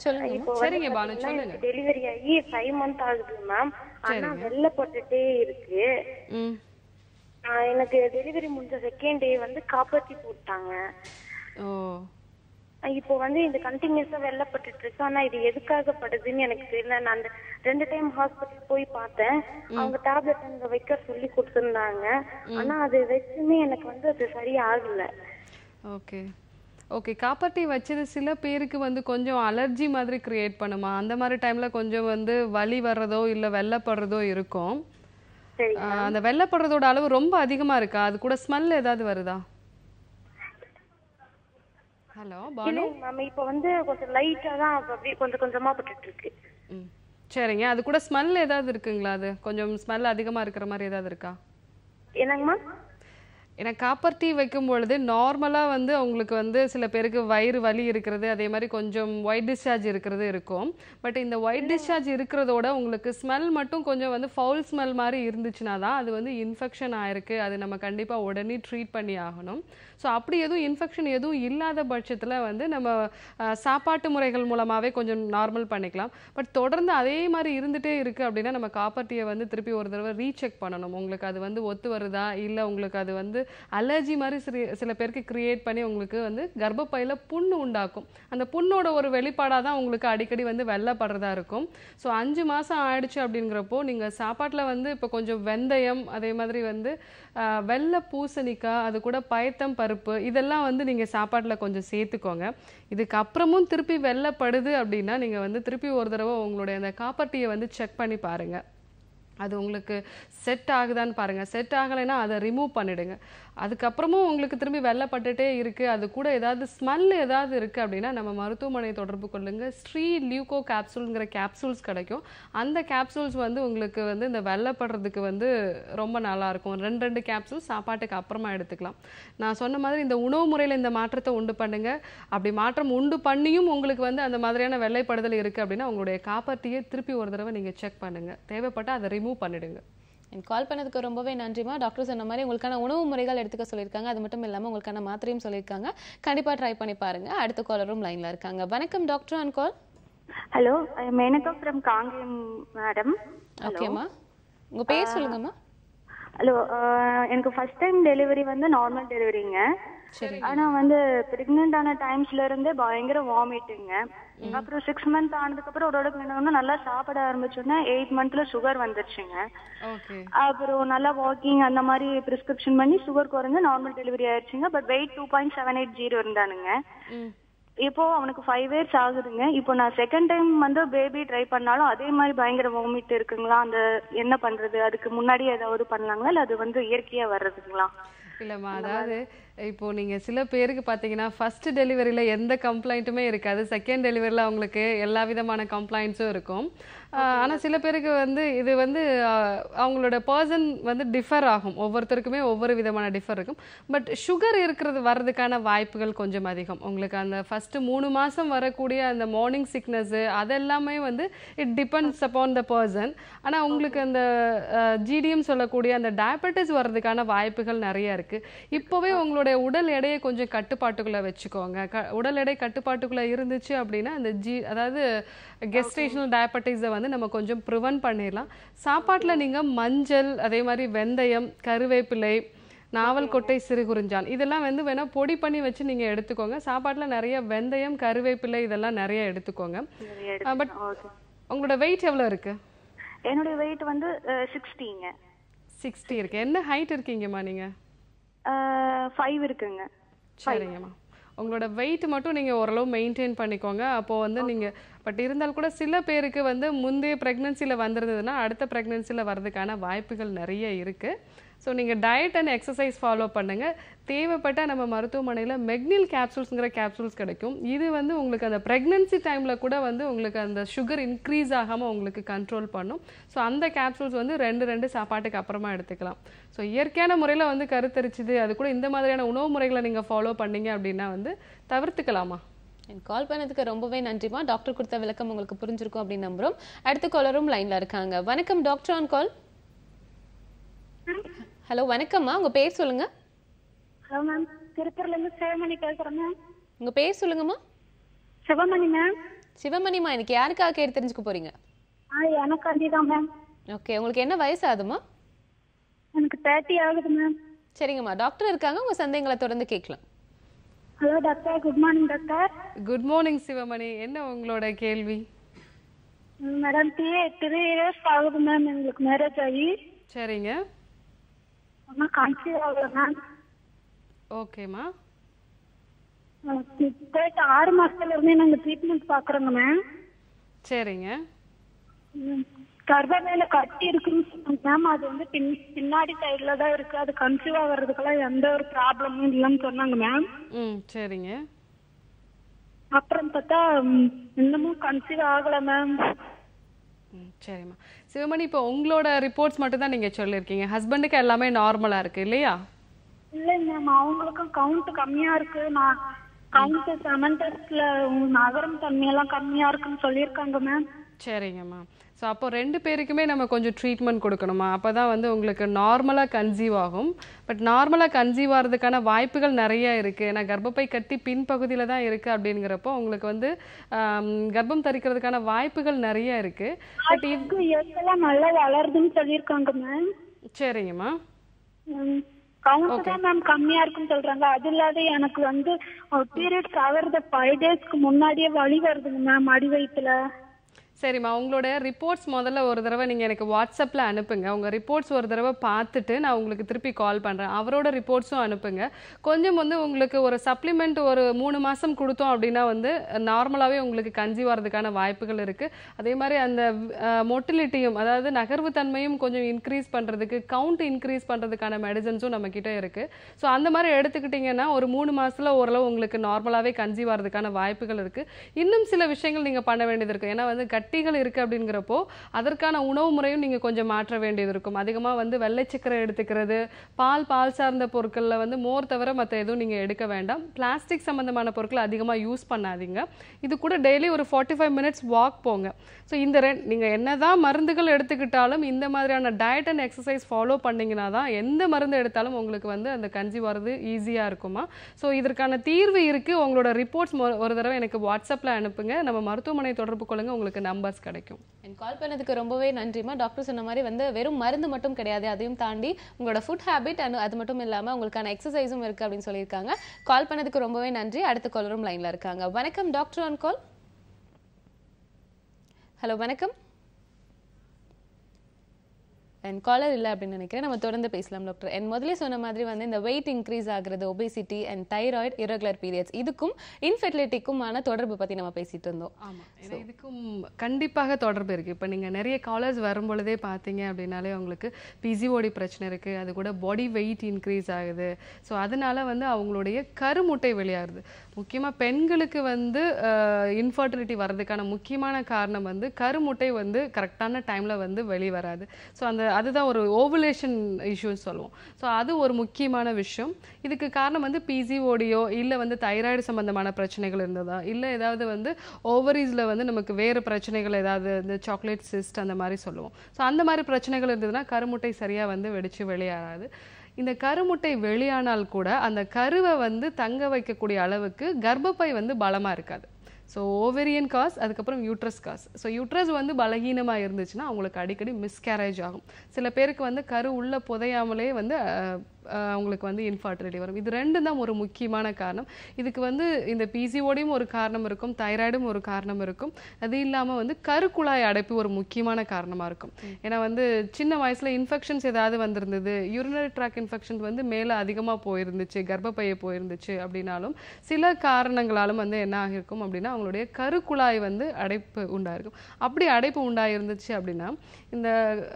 சொல்லுங்க. இப்போ சரிங்க பானு, சொல்லுங்க. டெலிவரி ஆகி 5 months ஆகுது மேம். ஆனா வெள்ளை போட்டுட்டே இருக்கு. எனக்கு டெலிவரி முடிஞ்ச செகண்ட் டே வந்து காப்பாத்தி போட்டாங்க. இப்போ வந்து இந்த கண்டினியூஸா வெள்ளப்பட்டு இருக்கு. ஆனா இது எதுக்காக படுதுன்னு எனக்கு தெரியல. நான் அந்த 2 டைம் ஹாஸ்பிட்டல் போய் பார்த்தேன். அவங்க டேப்லெட் அங்க வைக்க சொல்லி கொடுத்திருந்தாங்க. ஆனா அது வச்சுமே எனக்கு வந்து அது சரியாகல. ஓகே ஓகே, காப்பர்ட்டி வச்சது சில பேருக்கு வந்து கொஞ்சம் அலர்ஜி மாதிரி கிரியேட் பண்ணுமா? அந்த மாதிரி டைம்ல கொஞ்சம் வந்து வலி வர்றதோ இல்ல வெள்ளப்படுறதோ இருக்கும். அந்த வெள்ளப்படுறதோட அளவு ரொம்ப அதிகமா இருக்கா? அது கூட ஸ்மெல் ஏதாவது வருதா? ஹலோ பானு மேம், இப்போ வந்து கொஞ்சம் லைட்டா தான் அப்படியே கொஞ்சம் கொஞ்சமா பட்டுட்டு இருக்கு. சரிங்க, அது கூட ஸ்மெல் ஏதாவது இருக்குங்களா? அது கொஞ்சம் ஸ்மெல் அதிகமா இருக்கிற மாதிரி ஏதாவது இருக்கா? என்னங்க மேம்? ஏன்னா காப்பர் டீ வைக்கும் பொழுது நார்மலாக வந்து அவங்களுக்கு வந்து சில பேருக்கு வயிறு வலி இருக்கிறது, அதே மாதிரி கொஞ்சம் ஒயிட் டிஸ்சார்ஜ் இருக்கிறது இருக்கும். பட் இந்த ஒயிட் டிஸ்சார்ஜ் இருக்கிறதோட உங்களுக்கு ஸ்மெல் மட்டும் கொஞ்சம் வந்து ஃபவுல் ஸ்மெல் மாதிரி இருந்துச்சுன்னா தான் அது வந்து இன்ஃபெக்ஷன் ஆயிருக்கு. அது நம்ம கண்டிப்பாக உடனே ட்ரீட் பண்ணி ஆகணும். ஸோ அப்படி எதுவும் இன்ஃபெக்ஷன் எதுவும் இல்லாத பட்சத்தில் வந்து நம்ம சாப்பாட்டு முறைகள் மூலமாகவே கொஞ்சம் நார்மல் பண்ணிக்கலாம். பட் தொடர்ந்து அதே மாதிரி இருந்துகிட்டே இருக்குது அப்படின்னா நம்ம காப்பர் டீயை வந்து திருப்பி ஒரு தடவை ரீசெக் பண்ணணும். உங்களுக்கு அது வந்து ஒத்து வருதா, இல்லை உங்களுக்கு அது வந்து அலர்ஜி மாதிரி சில பேருக்கு கிரியேட் பண்ணி உங்களுக்கு வந்து கர்ப்பப்பையில் புண்ணு உண்டாக்கும். அந்த புண்ணோட ஒரு வெளிப்பாடாக தான் உங்களுக்கு அடிக்கடி வந்து வெள்ளப்படுறதா இருக்கும். ஸோ 5 மாதம் ஆயிடுச்சு அப்படிங்கிறப்போ நீங்கள் சாப்பாட்டில் வந்து இப்போ கொஞ்சம் வெந்தயம், அதே மாதிரி வந்து வெள்ளை பூசணிக்காய், அது கூட பயத்தம் பருப்பு, இதெல்லாம் வந்து நீங்கள் சாப்பாட்டில் கொஞ்சம் சேர்த்துக்கோங்க. இதுக்கப்புறமும் திருப்பி வெள்ளப்படுது அப்படின்னா நீங்கள் வந்து திருப்பி ஒரு தடவை உங்களுடைய அந்த காப்பர் டீயை வந்து செக் பண்ணி பாருங்கள். அது உங்களுக்கு செட் ஆகுதான்னு பாருங்கள். செட் ஆகலைன்னா அதை ரிமூவ் பண்ணிவிடுங்க. அதுக்கப்புறமும் உங்களுக்கு திரும்பி வெள்ளப்பட்டுட்டே இருக்குது, அது கூட ஏதாவது ஸ்மெல் ஏதாவது இருக்குது அப்படின்னா நம்ம மருத்துவமனை தொடர்பு கொள்ளுங்கள். ஸ்ரீ லியூகோ கேப்சூல்ங்கிற கேப்சூல்ஸ் கிடைக்கும். அந்த கேப்சூல்ஸ் வந்து உங்களுக்கு வந்து இந்த வெள்ளப்படுறதுக்கு வந்து ரொம்ப நல்லாயிருக்கும். 2 கேப்சூல் சாப்பாட்டுக்கு அப்புறமா எடுத்துக்கலாம். நான் சொன்ன மாதிரி இந்த உணவு முறையில் இந்த மாற்றத்தை உண்டு பண்ணுங்கள். அப்படி மாற்றம் உண்டு பண்ணியும் உங்களுக்கு வந்து அந்த மாதிரியான வெள்ளைப்படுதல் இருக்குது அப்படின்னா உங்களுடைய காப்பர் டீயை திருப்பி ஒரு தடவை நீங்கள் செக் பண்ணுங்கள். தேவைப்பட்டால் அதை ரிமூவ் பண்ணிடுங்க. கால் பண்ணதுக்கு ரொம்பவே நன்றிமா. டாக்டர் சொன்ன மாதிரி உங்களுக்கான உணவு முறைகள் எடுத்துக்க சொல்லியிருக்காங்க. அது மட்டும் இல்லாமல் உங்களுக்கான மாத்திரையும் சொல்லியிருக்காங்க. கண்டிப்பாக ட்ரை பண்ணி பாருங்க. அடுத்த காலரும் லைன்ல இருக்காங்க. வணக்கம் doctor on call. Hello, Menaka from Kangeyam madam. ஓகேம்மா, உங்க பேர் சொல்லுங்கம்மா. ஹலோ, எனக்கு ஃபர்ஸ்ட் டைம் டெலிவரி வந்து நார்மல் டெலிவரிங்க. ஆனா வந்து பிரெக்னென்ட் ஆன டைம்ஸ்ல இருந்தே பயங்கர வாமிட்டுங்க. அப்புறம் 6 months ஆனதுக்கு அப்புறம் ஒரு என்ன நல்லா சாப்பிட ஆரம்பிச்சோன்னா 8 monthsல சுகர் வந்துருச்சுங்க. அப்புறம் நல்லா வாக்கிங் அந்த மாதிரி பிரிஸ்கிரிப்ஷன் பண்ணி சுகர் குறைஞ்சு நார்மல் டெலிவரி ஆயிடுச்சுங்க. பட் வெயிட் 2.780 இருந்தானுங்க. இப்போ அவனுக்கு 5 years ஆகுதுங்க. இப்போ நான் செகண்ட் டைம் வந்து பேபி ட்ரை பண்ணாலும் அதே மாதிரி பயங்கர வாமிட் இருக்குங்களா? அந்த என்ன பண்றது? அதுக்கு முன்னாடி ஏதாவது பண்ணலாங்களா, இல்ல அது வந்து இயற்கையா வர்றதுங்களா? இல்லைம்மா, அதாவது இப்போ நீங்கள் சில பேருக்கு பார்த்தீங்கன்னா ஃபர்ஸ்ட் டெலிவரியில் எந்த கம்ப்ளைண்ட்டுமே இருக்காது, செகண்ட் டெலிவரியில் அவங்களுக்கு எல்லா விதமான கம்ப்ளைண்ட்ஸும் இருக்கும். ஆனால் சில பேருக்கு வந்து இது வந்து அவங்களோட பர்சன் வந்து டிஃபர் ஆகும். ஒவ்வொருத்தருக்குமே ஒவ்வொரு விதமான டிஃபர் இருக்கும். பட் சுகர் வர்றதுக்கான வாய்ப்புகள் கொஞ்சம் அதிகம். உங்களுக்கு அந்த ஃபஸ்ட்டு 3 மாதம் வரக்கூடிய அந்த மார்னிங் சிக்னஸ்ஸு அதெல்லாமே வந்து it depends upon the person. ஆனால் உங்களுக்கு அந்த ஜிடிஎம் சொல்லக்கூடிய அந்த டயபெட்டிஸ் வர்றதுக்கான வாய்ப்புகள் நிறைய இருக்குது. இருக்கு. இப்போவே உங்களுடைய உடல் எடையை கொஞ்சம் கட்டுப்பாட்டுக்குள்ள வச்சுக்கோங்க. உடல் எடை கட்டுப்பாட்டுக்குள்ள இருந்துச்சு அப்படின்னா அந்த அதாவது கெஸ்டேஷனல் டயபெட்டிஸை வந்து நம்ம கொஞ்சம் ப்ரிவென்ட் பண்ணிடலாம். சாப்பாட்டில் நீங்கள் மஞ்சள், அதே மாதிரி வெந்தயம், கருவேப்பிலை, நாவல் கொட்டை, சிறுகுறிஞ்சான் இதெல்லாம் வந்து வேணா பொடி பண்ணி வச்சு நீங்க எடுத்துக்கோங்க. சாப்பாட்டில் நிறைய வெந்தயம், கருவேப்பிலை இதெல்லாம் நிறைய எடுத்துக்கோங்க. பட் உங்களோட வெயிட் எவ்வளோ இருக்கு? என்னோட வெயிட் வந்து 60ங்க. 60 இருக்கு. என்ன ஹைட் இருக்கீங்கம்மா நீங்க? 5 இருக்குங்க. சரிங்கம்மா. உங்களோட வெயிட் மட்டும் நீங்கள் ஓரளவு மெயின்டைன் பண்ணிக்கோங்க. அப்போது வந்து நீங்கள் பட் இருந்தாலும் கூட சில பேருக்கு வந்து முந்தைய ப்ரெக்னென்சியில் வந்திருந்ததுன்னா அடுத்த ப்ரெக்னென்சியில் வர்றதுக்கான வாய்ப்புகள் நிறைய இருக்குது. ஸோ நீங்கள் டயட் அண்ட் எக்ஸசைஸ் ஃபாலோ பண்ணுங்கள். தேவைப்பட்டால் நம்ம மருத்துவமனையில் மெக்னில் கேப்சூல்ஸுங்கிற கேப்சூல்ஸ் கிடைக்கும். இது வந்து உங்களுக்கு அந்த ப்ரெக்னென்சி டைமில் கூட வந்து உங்களுக்கு அந்த சுகர் இன்க்ரீஸ் ஆகாமல் உங்களுக்கு கண்ட்ரோல் பண்ணும். ஸோ அந்த கேப்சூல்ஸ் வந்து 2 சாப்பாட்டுக்கு அப்புறமா எடுத்துக்கலாம். ஸோ இயற்கையான முறையில் வந்து கருத்தரிச்சுது அது கூட இந்த மாதிரியான உணவு முறைகளை நீங்கள் ஃபாலோ பண்ணீங்க அப்படின்னா வந்து தவிர்த்துக்கலாமா? கால் பண்ணதுக்கு ரொம்பவே நன்றிமா. டாக்டர் கொடுத்த விளக்கம் உங்களுக்கு புரிஞ்சிருக்கும் அப்படின்னு நம்புறோம். அடுத்த காலரும் லைன்ல இருக்காங்க. வணக்கம் டாக்டர் ஆன் கால். ஹலோ வணக்கம்மா, உங்க பேர் சொல்லுங்க. ஹலோ மேம், திருப்பூர்ல இருந்து சிவமணி பேசுறேன் மேம். உங்க பேர் சொல்லுங்கம்மா. சிவமணி மேம். சிவமணிமா, இன்னைக்கு யாருக்காக கேட்டு தெரிஞ்சுக்க போறீங்க? எனக்கு அதுதான் மேம். ஓகே, உங்களுக்கு என்ன வயசு ஆகுதுமா? எனக்கு 30 ஆகுது மேம். சரிங்கம்மா, டாக்டர் இருக்காங்க, உங்க சந்தேகங்களை தொடர்ந்து கேட்கலாம். Hello doctor, good morning doctor. Good morning Sivamani, என்ன உங்களோட கேள்வி? மேடம் 3 years ஆகுது மேம் எங்களுக்கு மேரேஜ் ஆகி. சரிங்க. ஆனால் கன்சீவ் ஆகல மேம். ஓகேம்மா. போயிட்டு 6 மாசத்துல இருந்தே நாங்கள் ட்ரீட்மெண்ட் பார்க்குறோங்க மேம். சரிங்க. கர்ப்பப்பையில கட்டி இருக்குன்னு சொன்னாங்க மேம். அது வந்து பின்னாடி சைட்ல தான் இருக்கு. அது கன்சீவ் ஆகிறதுக்கெல்லாம் எந்த ஒரு ப்ராப்ளமும் இல்லைன்னு சொன்னாங்க மேம். சரிங்க. அப்புறம் பார்த்தா இன்னமும் கன்சீவ் ஆகல மேம். சரிம்மா. சிவமணி, இப்போ உங்களோட ரிப்போர்ட்ஸ் மட்டும் தான் நீங்க சொல்லியிருக்கீங்க. ஹஸ்பண்டுக்கு எல்லாமே நார்மலா இருக்கு இல்லையா? இல்லைங்க மேம், அவங்களுக்கும் கவுண்ட் கம்மியா இருக்கு. நான் கவுண்ட் 7 டெஸ்ட்ல நகரம் தன்மையெல்லாம் கம்மியா இருக்குன்னு சொல்லியிருக்காங்க மேம். சரிங்கம்மா. ஸோ அப்போ 2 பேருக்குமே நம்ம கொஞ்சம் ட்ரீட்மெண்ட் கொடுக்கணுமா? அப்போ தான் வந்து உங்களுக்கு நார்மலாக கன்சீவ் ஆகும். பட் நார்மலாக கன்சீவ் ஆகிறதுக்கான வாய்ப்புகள் நிறைய இருக்குது. ஏன்னா கர்ப்பப்பை கட்டி பின்பகுதியில் தான் இருக்குது அப்படிங்கிறப்போ உங்களுக்கு வந்து கர்ப்பம் தரிக்கிறதுக்கான வாய்ப்புகள் நிறைய இருக்குது. பட் எல்லாம் நல்லா வளருதுன்னு சொல்லியிருக்காங்க மேம். சரிங்கம்மா. கவுண்ட் தான் மேம் கம்மியா இருக்குன்னு சொல்றாங்க. அது இல்லாத எனக்கு வந்து பீரியட்ஸ் ஆகிறது 5 daysக்கு முன்னாடியே வலி வருதுங்க மேம் அடி வயிற்றுல. சரிம்மா, உங்களோட ரிப்போர்ட்ஸ் முதல்ல ஒரு தடவை நீங்கள் எனக்கு வாட்ஸ்அப்பில் அனுப்புங்க. உங்கள் ரிப்போர்ட்ஸ் ஒரு தடவை பார்த்துட்டு நான் உங்களுக்கு திருப்பி கால் பண்ணுறேன். அவரோட ரிப்போர்ட்ஸும் அனுப்புங்க. கொஞ்சம் வந்து உங்களுக்கு ஒரு சப்ளிமெண்ட் ஒரு 3 மாதம் கொடுத்தோம் அப்படின்னா வந்து நார்மலாகவே உங்களுக்கு கன்சீவ் ஆகிறதுக்கான வாய்ப்புகள் இருக்குது. அதே மாதிரி அந்த மொட்டிலிட்டியும், அதாவது நகர்வு தன்மையும் கொஞ்சம் இன்க்ரீஸ் பண்ணுறதுக்கு, கவுண்ட் இன்க்ரீஸ் பண்ணுறதுக்கான மெடிசன்ஸும் நம்மக்கிட்ட இருக்குது. ஸோ அந்த மாதிரி எடுத்துக்கிட்டிங்கன்னா ஒரு 3 மாதத்தில் ஓரளவு உங்களுக்கு நார்மலாகவே கன்சீவ் ஆகிறதுக்கான வாய்ப்புகள் இருக்குது. இன்னும் சில விஷயங்கள் நீங்கள் பண்ண வேண்டியது இருக்குது. ஏன்னா வந்து கட்டிகள் இருக்கு அப்படிங்கிறப்போ அதற்கான உணவு முறையும் நீங்க கொஞ்சம் மாற்ற வேண்டியது இருக்கும். அதிகமா வந்து வெள்ளை சக்கரை எடுத்துக்கிறது, பால் சார்ந்த பொருட்கள்ல வந்து மோர் தவிர மற்ற எதுவும் நீங்க எடுக்க வேண்டாம். பிளாஸ்டிக் சம்பந்தமான பொருட்களை அதிகமா யூஸ் பண்ணாதீங்க. இது கூட டெய்லி ஒரு 45 minutes வாக் போங்க. ஸோ இந்த நீங்க என்னதான் மருந்துகள் எடுத்துக்கிட்டாலும் இந்த மாதிரியான டயட் அண்ட் எக்ஸசைஸ் ஃபாலோ பண்ணீங்கன்னா தான் எந்த மருந்து எடுத்தாலும் உங்களுக்கு வந்து அந்த கன்சீவ் வரது ஈஸியா இருக்குமா. ஸோ இதற்கான தீர்வு இருக்கு. உங்களோட ரிப்போர்ட்ஸ் ஒரு தடவை எனக்கு வாட்ஸ்அப்ல அனுப்புங்க. நம்ம மருத்துவமனை தொடர்பு கொள்ளுங்க, உங்களுக்கு நம்பர்ஸ் கிடைக்கும். கால் பண்ணதுக்கு ரொம்பவே நன்றிமா. டாக்டர் சொன்ன மாதிரி வந்து வெறும் மருந்து மட்டும் கிடையாது, அதையும் தாண்டி உங்களோட ஃபுட் ஹேபிட் அண்ட் அது மட்டும் இல்லாம உங்களுக்கான எக்ஸசைஸும் இருக்கு அப்படின்னு சொல்லியிருக்காங்க. கால் பண்ணதுக்கு ரொம்பவே நன்றி. அடுத்த காலரும் லைன்ல இருக்காங்க. வணக்கம் டாக்டர் ஆன் கால். ஹலோ வணக்கம். அண்ட் காலர் இல்லை அப்படின்னு நினைக்கிறேன். நம்ம தொடர்ந்து பேசலாம் டாக்டர். என் முதலே சொன்ன மாதிரி வந்து இந்த வெயிட் இன்க்ரீஸ் ஆகுறது, obesity and thyroid, irregular periods, இதுக்கும் இன்ஃபெர்டிலிட்டிக்குமான தொடர்பு பற்றி நம்ம பேசிட்டு இருந்தோம். ஆமாம், ஏன்னா இதுக்கும் கண்டிப்பாக தொடர்பு இருக்குது. இப்போ நீங்கள் நிறைய காலர்ஸ் வரும்பொழுதே பார்த்தீங்க அப்படின்னாலே உங்களுக்கு பிசிஓடி பிரச்சனை இருக்குது, அது கூட பாடி வெயிட் இன்க்ரீஸ் ஆகுது. ஸோ அதனால வந்து அவங்களுடைய கருமுட்டை வெளியாகுது. முக்கியமாக பெண்களுக்கு வந்து இன்ஃபர்டிலிட்டி வர்றதுக்கான முக்கியமான காரணம் வந்து கருமுட்டை வந்து கரெக்டான டைமில் வந்து வெளிவராது. ஸோ அதுதான் ஒரு ஓவுலேஷன் இஷ்யூன்னு சொல்லுவோம். ஸோ அது ஒரு முக்கியமான விஷயம். இதுக்கு காரணம் வந்து பிசிஓடியோ இல்லை வந்து தைராய்டு சம்பந்தமான பிரச்சனைகள் இருந்ததா, இல்லை ஏதாவது வந்து ஓவரீஸில் வந்து நமக்கு வேறு பிரச்சனைகள் ஏதாவது இந்த சாக்லேட் சிஸ்ட் அந்த மாதிரி சொல்லுவோம். ஸோ அந்த மாதிரி பிரச்சனைகள் இருந்ததுன்னா கருமுட்டை சரியாக வந்து வெடிச்சு வெளியேறாது. இந்த கருமுட்டை வெளியானால் கூட அந்த கருவை வந்து தங்க வைக்கக்கூடிய அளவுக்கு கர்ப்பப்பை வந்து பலமா இருக்காது. ஸோ ஓவேரியன் காஸ், அதுக்கப்புறம் யூட்ரஸ் காஸ். ஸோ யூட்ரஸ் வந்து பலகீனமாக இருந்துச்சுன்னா அவங்களுக்கு அடிக்கடி மிஸ்கேரேஜ் ஆகும். சில பேருக்கு வந்து கரு உள்ள புதையாமலே வந்து அவங்களுக்கு வந்து இன்ஃபர்டிலிட்டி வரும். இது ரெண்டு தான் ஒரு முக்கியமான காரணம். இதுக்கு வந்து இந்த பிசிஓடியும் ஒரு காரணம் இருக்கும், தைராய்டும் ஒரு காரணம் இருக்கும். அது இல்லாமல் வந்து கருக்குழாய் அடைப்பு ஒரு முக்கியமான காரணமாக இருக்கும். ஏன்னா வந்து சின்ன வயசில் இன்ஃபெக்ஷன்ஸ் ஏதாவது வந்திருந்தது, யூரினரி ட்ராக் இன்ஃபெக்ஷன் வந்து மேலே அதிகமாக போயிருந்துச்சு, கர்ப்பப்பையை போயிருந்துச்சு அப்படின்னாலும் சில காரணங்களாலும் வந்து என்ன ஆகிருக்கும் அப்படின்னா அவங்களுடைய கருக்குழாய் வந்து அடைப்பு உண்டாயிருக்கும். அப்படி அடைப்பு உண்டாயிருந்துச்சு அப்படின்னா இந்த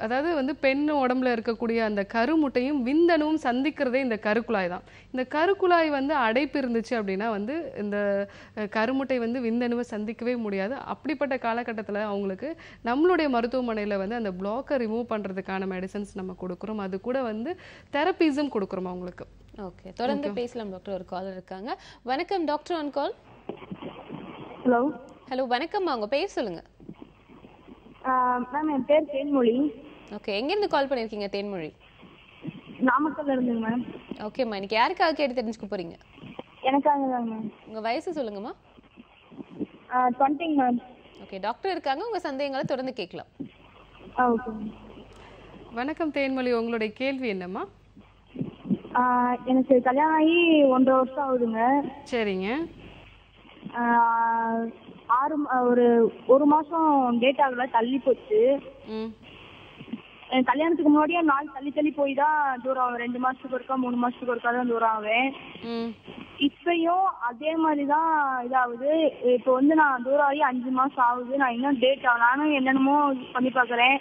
அதாவது வந்து பெண் உடம்புல இருக்கக்கூடிய அந்த கருமுட்டையும் விந்தணுவும் சந்திக்கிறதே இந்த கருக்குழாய் தான். இந்த கருக்குழாய் வந்து அடைப்பு இருந்துச்சு அப்படின்னா வந்து இந்த கருமுட்டை வந்து விந்தணுவை சந்திக்கவே முடியாது. அப்படிப்பட்ட காலகட்டத்தில் அவங்களுக்கு நம்மளுடைய மருத்துவமனையில் வந்து அந்த பிளாக்கை ரிமூவ் பண்ணுறதுக்கான மெடிசன்ஸ் நம்ம கொடுக்குறோம். அது கூட வந்து தெரப்பீஸும் கொடுக்குறோம் அவங்களுக்கு. ஓகே, தொடர்ந்து பேசலாம் டாக்டர். ஒரு காலர் இருக்காங்க. வணக்கம் doctor on call. Hello. Hello, வணக்கம்மா. உங்க பேர் சொல்லுங்க. மேம், என் பேர் தேன்மொழி. ஓகே, எங்க இருந்து கால் பண்ணிருக்கீங்க தேன்மொழி? நாமக்கல்ல இருந்துங்க மேம். ஓகேம்மா, இன்னைக்கு யாருக்காக கேட்டு தெரிஞ்சுக்க போறீங்க? எனக்காக தான் மேம். உங்க வயசு சொல்லுங்கம்மா. 20 மேம். ஓகே, டாக்டர் இருக்காங்க, உங்க சந்தேகங்களை தொடர்ந்து கேட்கலாம். ஓகே. வணக்கம் தேன்மொழி, உங்களுடைய கேள்வி என்னம்மா? எனக்கு கல்யாணம் ஆகி 1.5 வருஷம் ஆகுதுங்க. சரிங்க. ஒரு மாசம் டேட் ஆகல, தள்ளி போச்சு. கல்யாணத்துக்கு முன்னாடியே நாள் தள்ளி தள்ளி போய் தான் தூரம் ஆகும். 2 மாசத்துக்கு ஒருக்கா 3 மாசத்துக்கு ஒருக்கா தான் தூரம் ஆவேன். இப்பயும் அதே மாதிரிதான் இதாகுது. இப்போ வந்து நான் தூரம் ஆகி 5 மாசம் ஆகுது. நான் இன்னும் டேட் ஆகும், நானும் என்னென்னமோ பண்ணி பாக்குறேன்,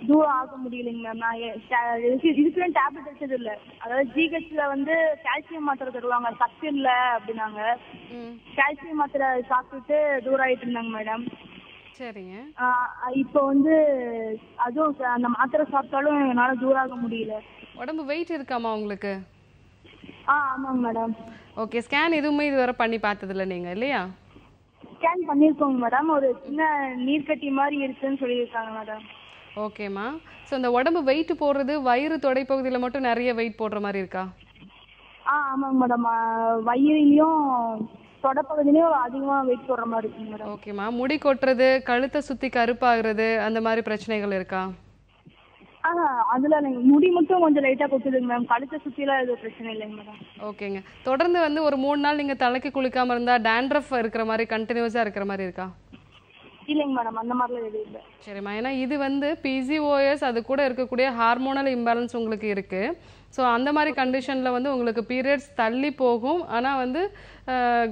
தூரம் ஆக முடியலைங்க மேம். நான் இதுக்குலாம் டேப்லெட் எடுத்தது இல்லை. அதாவது ஜிஹெச்ல வந்து கால்சியம் மாத்திரை தருவாங்க, சத்து இல்லை அப்படின்னாங்க. கால்சியம் மாத்திரை சாப்பிட்டுட்டு தூரம் ஆயிட்டு இருந்தாங்க மேடம். சரிங்க. இப்போ வந்து அதுவும் அந்த மாத்திரை சாப்பிட்டாலும் என்னால தூரம் ஆக முடியல. உடம்பு வெயிட் இருக்காமா உங்களுக்கு? ஆமாங்க மேடம். ஓகே, ஸ்கேன் எதுவுமே இதுவரை பண்ணி பார்த்ததில்ல நீங்க இல்லையா? ஸ்கேன் பண்ணிருக்கோங்க மேடம். ஒரு சின்ன நீர்க்கட்டி மாதிரி இருக்குன்னு சொல்லியிருக்காங்க மேடம். ஓகேம்மா. ஸோ இந்த உடம்பு வெயிட் போடுறது வயிறு தொடைப்பகுதியில் மட்டும் நிறைய வெயிட் போடுற மாதிரி இருக்கா? ஆமாங்க மேடம். வயிறுலையும் தொடப்பகுதியிலையும் அதிகமாக வெயிட் போடுற மாதிரி இருக்குங்க மேடம். ஓகேம்மா. முடி கொட்டுறது, கழுத்தை சுற்றி கருப்பாகிறது, அந்த மாதிரி பிரச்சனைகள் இருக்கா? அதுல முடி மட்டும் கொஞ்சம் லைட்டா கொட்டுதுங்க மேம். கழுத்தை சுத்திலாம் எதுவும் பிரச்சனை இல்லைங்க மேடம். ஓகேங்க. தொடர்ந்து வந்து ஒரு 3 நாள் நீங்க தலைக்கு குளிக்காம இருந்தா டேண்ட்ரஃப் இருக்கிற மாதிரி கண்டினியூஸா இருக்கிற மாதிரி இருக்கா? இல்லைங்க மேடம், அந்த மாதிரிலாம் எதுவும் இல்லை. சரிம்மா. ஏன்னா இது வந்து PCOS, அது கூட இருக்கக்கூடிய ஹார்மோனல் இம்பேலன்ஸ் உங்களுக்கு இருக்கு. ஸோ அந்த மாதிரி கண்டிஷனில் வந்து உங்களுக்கு பீரியட்ஸ் தள்ளி போகும், ஆனால் வந்து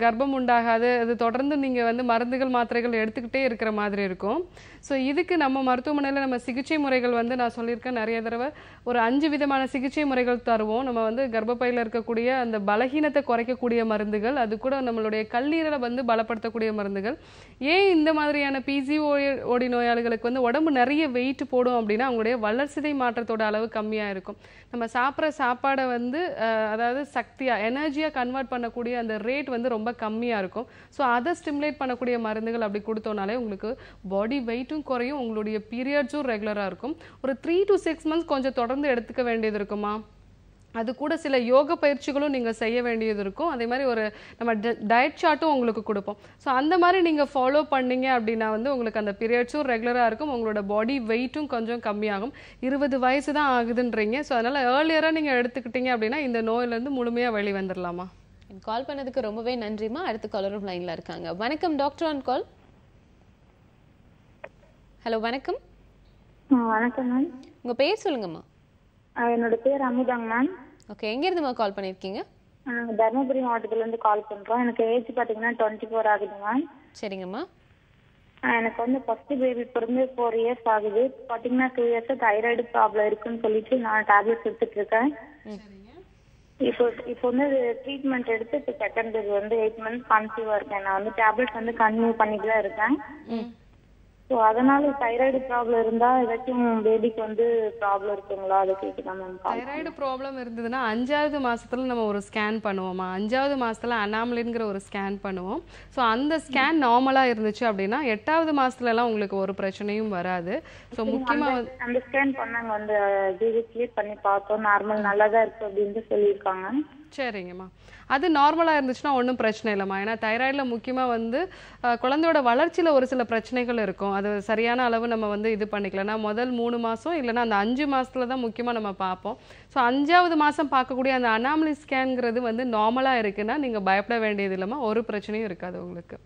கர்ப்பம் உண்டாகாது. அது தொடர்ந்து நீங்கள் வந்து மருந்துகள் மாத்திரைகள் எடுத்துக்கிட்டே இருக்கிற மாதிரி இருக்கும். ஸோ இதுக்கு நம்ம மருத்துவமனையில் நம்ம சிகிச்சை முறைகள் வந்து நான் சொல்லியிருக்கேன் நிறைய தடவை, ஒரு 5 விதமான சிகிச்சை முறைகள் தருவோம். நம்ம வந்து கர்ப்பப்பையில் இருக்கக்கூடிய அந்த பலகீனத்தை குறைக்கக்கூடிய மருந்துகள், அது கூட நம்மளுடைய கல்லீரலை வந்து பலப்படுத்தக்கூடிய மருந்துகள். ஏன் இந்த மாதிரியான PCOD நோயாளிகளுக்கு வந்து உடம்பு நிறைய வெயிட் போடும் அப்படின்னா அவங்களுடைய வளர்சிதை மாற்றத்தோட அளவு கம்மியாக இருக்கும். நம்ம சாப்பிட்ற சாப்பாடை வந்து அதாவது சக்தியாக எனர்ஜியாக கன்வெர்ட் பண்ணக்கூடிய அந்த ரேட் வந்து ரொம்ப கம்மியாக இருக்கும். ஸோ அதை ஸ்டிமுலேட் பண்ணக்கூடிய மருந்துகள் அப்படி கொடுத்தோனாலே உங்களுக்கு பாடி வெயிட்டும் குறையும், உங்களுடைய பீரியட்ஸும் ரெகுலராக இருக்கும். ஒரு 3 to 6 months கொஞ்சம் தொடர்ந்து எடுத்துக்க வேண்டியது இருக்குமா. அது கூட சில யோக பயிற்சிகளும் நீங்கள் செய்ய வேண்டியது இருக்கும். அதே மாதிரி ஒரு நம்ம டயட் சார்ட்டும் உங்களுக்கு கொடுப்போம். ஸோ அந்த மாதிரி நீங்கள் ஃபாலோ பண்ணீங்க அப்படின்னா வந்து உங்களுக்கு அந்த பீரியட்ஸும் ரெகுலராக இருக்கும், உங்களோட பாடி வெயிட்டும் கொஞ்சம் கம்மியாகும். 20 வயசு தான் ஆகுதுன்றீங்க. ஸோ அதனால் ஏர்லியராக நீங்கள் எடுத்துக்கிட்டீங்க அப்படின்னா இந்த நோயிலேருந்து முழுமையாக வெளி வந்துடலாமா? கால் பண்ணதுக்கு ரொம்பவே நன்றிமா. அடுத்த காலரும் லைன்ல இருக்காங்க. வணக்கம் டாக்டர் ஆன் கால். ஹலோ, வணக்கம். வணக்கம் மேம். உங்க பேர் சொல்லுங்கம்மா. என்னோட பேர் அமுதாங்க மேம். ஓகே, எங்க இருந்துமா கால் பண்ணிருக்கீங்க? தர்மபுரி மாவட்டத்துல இருந்து கால் பண்றோம். எனக்கு ஏஜ் பாத்தீங்கன்னா 24 ஆகுது மேம். சரிங்கம்மா. எனக்கு வந்து ஃபர்ஸ்ட் பேபி பிறந்து 4 இயர்ஸ் ஆகுது. பாத்தீங்கன்னா 2 இயர்ஸ் தைராய்டு ப்ராப்ளம் இருக்குன்னு சொல்லிட்டு நான் டேப்லெட்ஸ் எடுத்துட்டு இருக்கேன். இப்போ வந்து ட்ரீட்மெண்ட் எடுத்து இப்போ செகண்ட் பேபி வந்து 8 months கன்சீவா இருக்கேன். நான் வந்து டேப்லெட்ஸ் வந்து கன்டினியூ பண்ணிட்டு தான் இருக்கேன். ஸோ அதனால தைராய்டு ப்ராப்ளம் இருந்தா ஏதாச்சும் பேபிக்கு வந்து ப்ராப்ளம் இருக்குங்களா அதை கேட்டுதான் மேம். தைராய்டு ப்ராப்ளம் இருந்ததுன்னா 5வது மாசத்துல நம்ம ஒரு ஸ்கேன் பண்ணுவோமா, 5வது மாசத்துல அனாமலின்கிற ஒரு ஸ்கேன் பண்ணுவோம். ஸோ அந்த ஸ்கேன் நார்மலா இருந்துச்சு அப்படின்னா 8வது மாசத்துல எல்லாம் உங்களுக்கு ஒரு பிரச்சனையும் வராது. ஸோ முக்கியமா அந்த ஸ்கேன் பண்ணாங்க வந்து கிளியர் பண்ணி பார்த்தோம், நார்மல் நல்லா தான் இருக்கு அப்படின்னு சொல்லியிருக்காங்க. சரிங்கம்மா, அது நார்மலாக இருந்துச்சுன்னா ஒன்றும் பிரச்சனை இல்லைம்மா. ஏன்னா தைராய்டில் முக்கியமாக வந்து குழந்தையோட வளர்ச்சியில் ஒரு சில பிரச்சனைகள் இருக்கும். அது சரியான அளவு நம்ம வந்து இது பண்ணிக்கலன்னா முதல் 3 மாதம் இல்லைன்னா அந்த 5 மாதத்துல தான் முக்கியமாக நம்ம பார்ப்போம். ஸோ 5வது மாதம் பார்க்கக்கூடிய அந்த அனாமலி ஸ்கேன்ங்கிறது வந்து நார்மலாக இருக்குன்னா நீங்கள் பயப்பட வேண்டியது இல்லைம்மா, ஒரு பிரச்சனையும் இருக்காது உங்களுக்கு.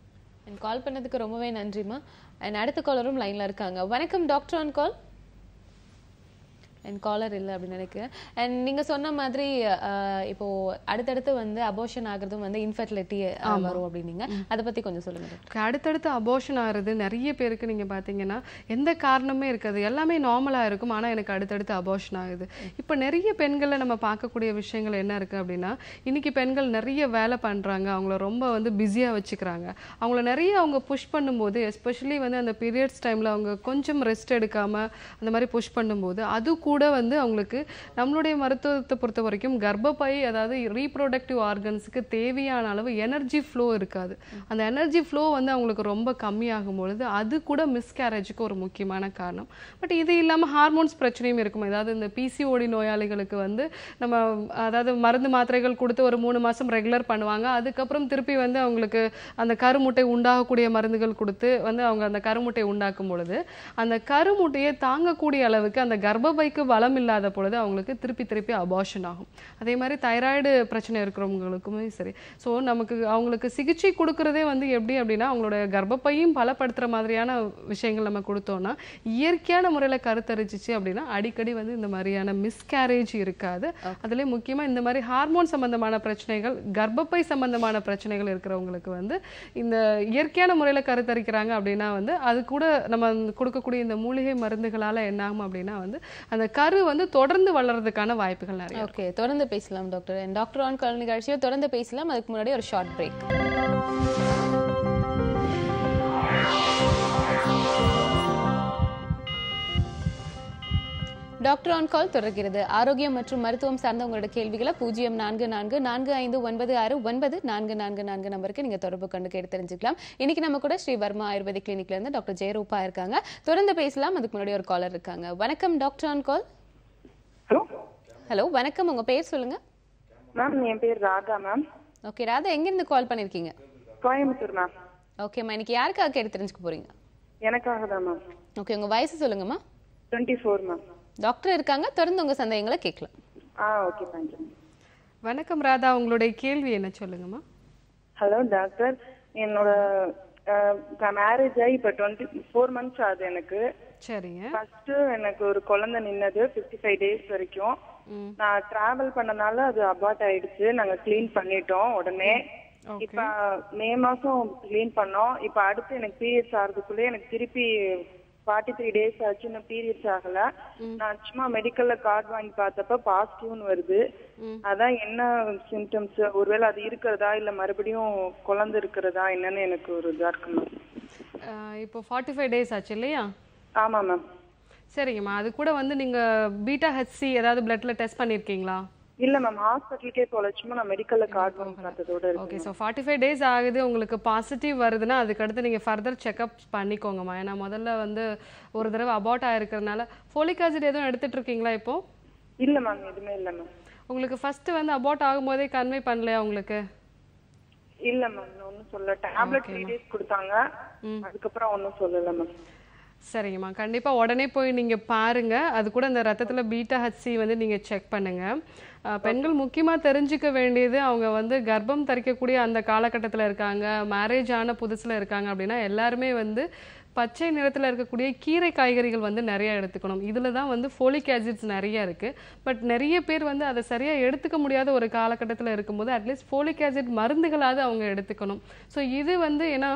கால் பண்ணதுக்கு ரொம்பவே நன்றிம்மா. அண்ட் அடுத்த காலரும் லைனில் இருக்காங்க. வணக்கம் doctor on call. And caller இல்லை அப்படின்னு நினைக்கிறேன். அண்ட் நீங்க சொன்ன மாதிரி இப்போ அடுத்தடுத்து வந்து அபோர்ஷன் ஆகுறதும் வந்து இன்ஃபெர்டிலிட்டி வரும் அப்படின்னீங்க, அதை பத்தி கொஞ்சம் சொல்லுங்க. அடுத்தடுத்து அபோர்ஷன் ஆகுறது நிறைய பேருக்கு நீங்க பாத்தீங்கன்னா எந்த காரணமே இருக்காது, எல்லாமே நார்மலா இருக்கும், ஆனா எனக்கு அடுத்தடுத்து அபோர்ஷன் ஆகுது. இப்போ நிறைய பெண்களை நம்ம பார்க்கக்கூடிய விஷயங்கள் என்ன இருக்கு அப்படின்னா, இன்னைக்கு பெண்கள் நிறைய வேலை பண்றாங்க, அவங்கள ரொம்ப வந்து பிஸியா வச்சுக்கிறாங்க. அவங்கள நிறைய அவங்க புஷ் பண்ணும்போது, எஸ்பெஷலி வந்து அந்த பீரியட்ஸ் டைம்ல அவங்க கொஞ்சம் ரெஸ்ட் எடுக்காம அந்த மாதிரி புஷ் பண்ணும்போது அது கூட வந்து அவங்களுக்கு நம்மளுடைய மருத்துவத்தை பொறுத்த வரைக்கும் கர்ப்பப்பை, அதாவது ரீப்ரொடக்டிவ் ஆர்கன்ஸுக்கு தேவையான அளவு எனர்ஜி ஃப்ளோ இருக்காது. அந்த எனர்ஜி ஃப்ளோ வந்து அவங்களுக்கு ரொம்ப கம்மியாகும் பொழுது அது கூட மிஸ்கேரேஜுக்கு ஒரு முக்கியமான காரணம். பட் இது இல்லாமல் ஹார்மோன்ஸ் பிரச்சனையும் இருக்கும். ஏதாவது இந்த பிசிஓடி நோயாளிகளுக்கு வந்து நம்ம அதாவது மருந்து மாத்திரைகள் கொடுத்து ஒரு 3 மாதம் ரெகுலர் பண்ணுவாங்க, அதுக்கப்புறம் திருப்பி வந்து அவங்களுக்கு அந்த கருமுட்டை உண்டாகக்கூடிய மருந்துகள் கொடுத்து வந்து அவங்க அந்த கருமுட்டை உண்டாக்கும் பொழுது அந்த கருமுட்டையை தாங்கக்கூடிய அளவுக்கு அந்த கர்ப்பப்பைக்கு வளம் இல்லாத பொழுது அவங்களுக்கு திருப்பி அபார்ஷன் ஆகும். அதே மாதிரி தைராய்டு பிரச்சனை இருக்கிறவங்களுக்குமே சரி. ஸோ நமக்கு அவங்களுக்கு சிகிச்சை கொடுக்கறதே வந்து எப்படி அப்படின்னா, அவங்களோட கர்ப்பப்பையும் பலப்படுத்துற மாதிரியான விஷயங்கள் நம்ம கொடுத்தோம்னா இயற்கையான முறையில் கருத்தரிச்சிச்சு அப்படின்னா அடிக்கடி வந்து இந்த மாதிரியான மிஸ்கேரேஜ் இருக்காது. அதுலேயே முக்கியமாக இந்த மாதிரி ஹார்மோன் சம்பந்தமான பிரச்சனைகள், கர்ப்பப்பை சம்பந்தமான பிரச்சனைகள் இருக்கிறவங்களுக்கு வந்து இந்த இயற்கையான முறையில் கருத்தரிக்கிறாங்க அப்படின்னா வந்து அது கூட நம்ம கொடுக்கக்கூடிய இந்த மூலிகை மருந்துகளால் என்ன ஆகும் அப்படின்னா வந்து அந்த கரு வந்து தொடர்ந்து வளர்றதுக்கான வாய்ப்புகள் நிறைய. ஓகே, தொடர்ந்து பேசலாம் டாக்டர். டாக்டர் ஆன் கால் நிகழ்ச்சியை தொடர்ந்து பேசலாம். அதுக்கு முன்னாடி ஒரு ஷார்ட் பிரேக். டாக்டர் ஆன் கால் தொடர்கிறது. ஆரோக்கியம் மற்றும் மருத்துவம் சார்ந்த உங்களோட கேள்விகளை 0444969444 நம்பருக்கு நீங்க தொடர்பு கொண்டு கேட்டு தெரிஞ்சுக்கலாம். இன்னைக்கு நம்ம கூட ஸ்ரீ வர்மா ஆயுர்வேதிக் கிளினிக்ல இருந்து டாக்டர் ஜெயரூபா இருக்காங்க. தொடர்ந்து பேசலாம். அதுக்கு முன்னாடி ஒரு காலர் இருக்காங்க. வணக்கம் டாக்டர் ஆன் கால். ஹலோ வணக்கம், உங்க பேர் சொல்லுங்க. மேம் என் பேர் ராதா மேம். ஓகே ராதா, எங்க இருந்து கால் பண்ணிருக்கீங்க? கோயம்புத்தூர் மேம். ஓகேம்மா, இன்னைக்கு யாருக்காக கேட்டு தெரிஞ்சுக்க போறீங்க? எனக்காக தான் மேம். ஓகே, உங்க வயசு சொல்லுங்கம்மா. 24 மேம். டாக்டர் இருக்காங்க, தொடர்ந்து உங்க சந்தேகங்களை கேட்கலாம். Okay thank you. வணக்கம் ராதா, உங்களுடைய கேள்வி என்ன சொல்லுங்கம்மா. ஹலோ டாக்டர், என்னோட மேரேஜ் ஆகி இப்போ 24 மந்த்ஸ் ஆகுது எனக்கு. சரிங்க. ஃபர்ஸ்ட் எனக்கு ஒரு குழந்தை நின்னது 55 டேஸ் வரைக்கும். நான் டிராவல் பண்ணனால அது அபார்ட் ஆயிடுச்சு. நாங்க கிளீன் பண்ணிட்டோம் உடனே. இப்ப மே மாசம் கிளீன் பண்ணோம். இப்ப அடுத்து எனக்கு பீரியட்ஸ் ஆகிறதுக்குள்ளே எனக்கு திருப்பி 43 டேஸ் ஆச்சு, இன்னும் பீரியட்ஸ் ஆகல. நான் சும்மா மெடிக்கல்ல கார்டு வாங்கி பார்த்தப்ப பாசிட்டிவ்னு வருது. அதான் என்ன சிம்டம்ஸ், ஒருவேளை அது இருக்கிறதா இல்ல மறுபடியும் குழந்தை இருக்கிறதா என்னன்னு எனக்கு ஒரு இதா இருக்கு. இப்போ 45 டேஸ் ஆச்சு இல்லையா? ஆமா மேம். சரிங்கம்மா, அது கூட வந்து நீங்க பீட்டா ஹெச்சி ஏதாவது பிளட்ல டெஸ்ட் பண்ணிருக்கீங்களா? இல்ல மேம், ஹாஸ்பிட்டலுக்கே போல, சும்மா நான் மெடிக்கல்ல கார்டு வாங்கி பார்த்ததோட இருக்கு. ஓகே, ஸோ 45 டேஸ் ஆகுது, உங்களுக்கு பாசிட்டிவ் வருதுன்னா அதுக்கு அடுத்து நீங்க ஃபர்தர் செக்அப் பண்ணிக்கோங்கம்மா. ஏன்னா முதல்ல வந்து ஒரு தடவை அபார்ட் ஆயிருக்கிறதுனால ஃபோலிக் ஆசிட் எதுவும் எடுத்துட்டு இருக்கீங்களா இப்போ? இல்ல மேம், எதுவுமே இல்ல மேம். உங்களுக்கு ஃபர்ஸ்ட் வந்து அபார்ட் ஆகும்போதே கன்வே பண்ணலையா உங்களுக்கு? இல்ல மேம், ஒன்னும் சொல்ல. டேப்லெட் 3 டேஸ் கொடுத்தாங்க, அதுக்கப்புறம் ஒன்னும் சொல்லல மேம். சரிங்கம்மா, கண்டிப்பாக உடனே போய் நீங்கள் பாருங்கள். அது கூட அந்த ரத்தத்தில் பீட்டா ஹெச்சி வந்து நீங்கள் செக் பண்ணுங்கள். பெண்கள் முக்கியமாக தெரிஞ்சுக்க வேண்டியது, அவங்க வந்து கர்ப்பம் தரிக்கக்கூடிய அந்த காலகட்டத்தில் இருக்காங்க, மேரேஜ் ஆன புதுசில் இருக்காங்க அப்படின்னா எல்லாருமே வந்து பச்சை நிறத்தில் இருக்கக்கூடிய கீரை காய்கறிகள் வந்து நிறைய எடுத்துக்கணும். இதில் தான் வந்து ஃபோலிக் ஆசிட்ஸ் நிறைய இருக்குது. பட் நிறைய பேர் வந்து அதை சரியாக எடுத்துக்க முடியாத ஒரு காலகட்டத்தில் இருக்கும்போது அட்லீஸ்ட் ஃபோலிக் ஆசிட் மருந்துகளாவது அவங்க எடுத்துக்கணும். ஸோ இது வந்து ஏன்னா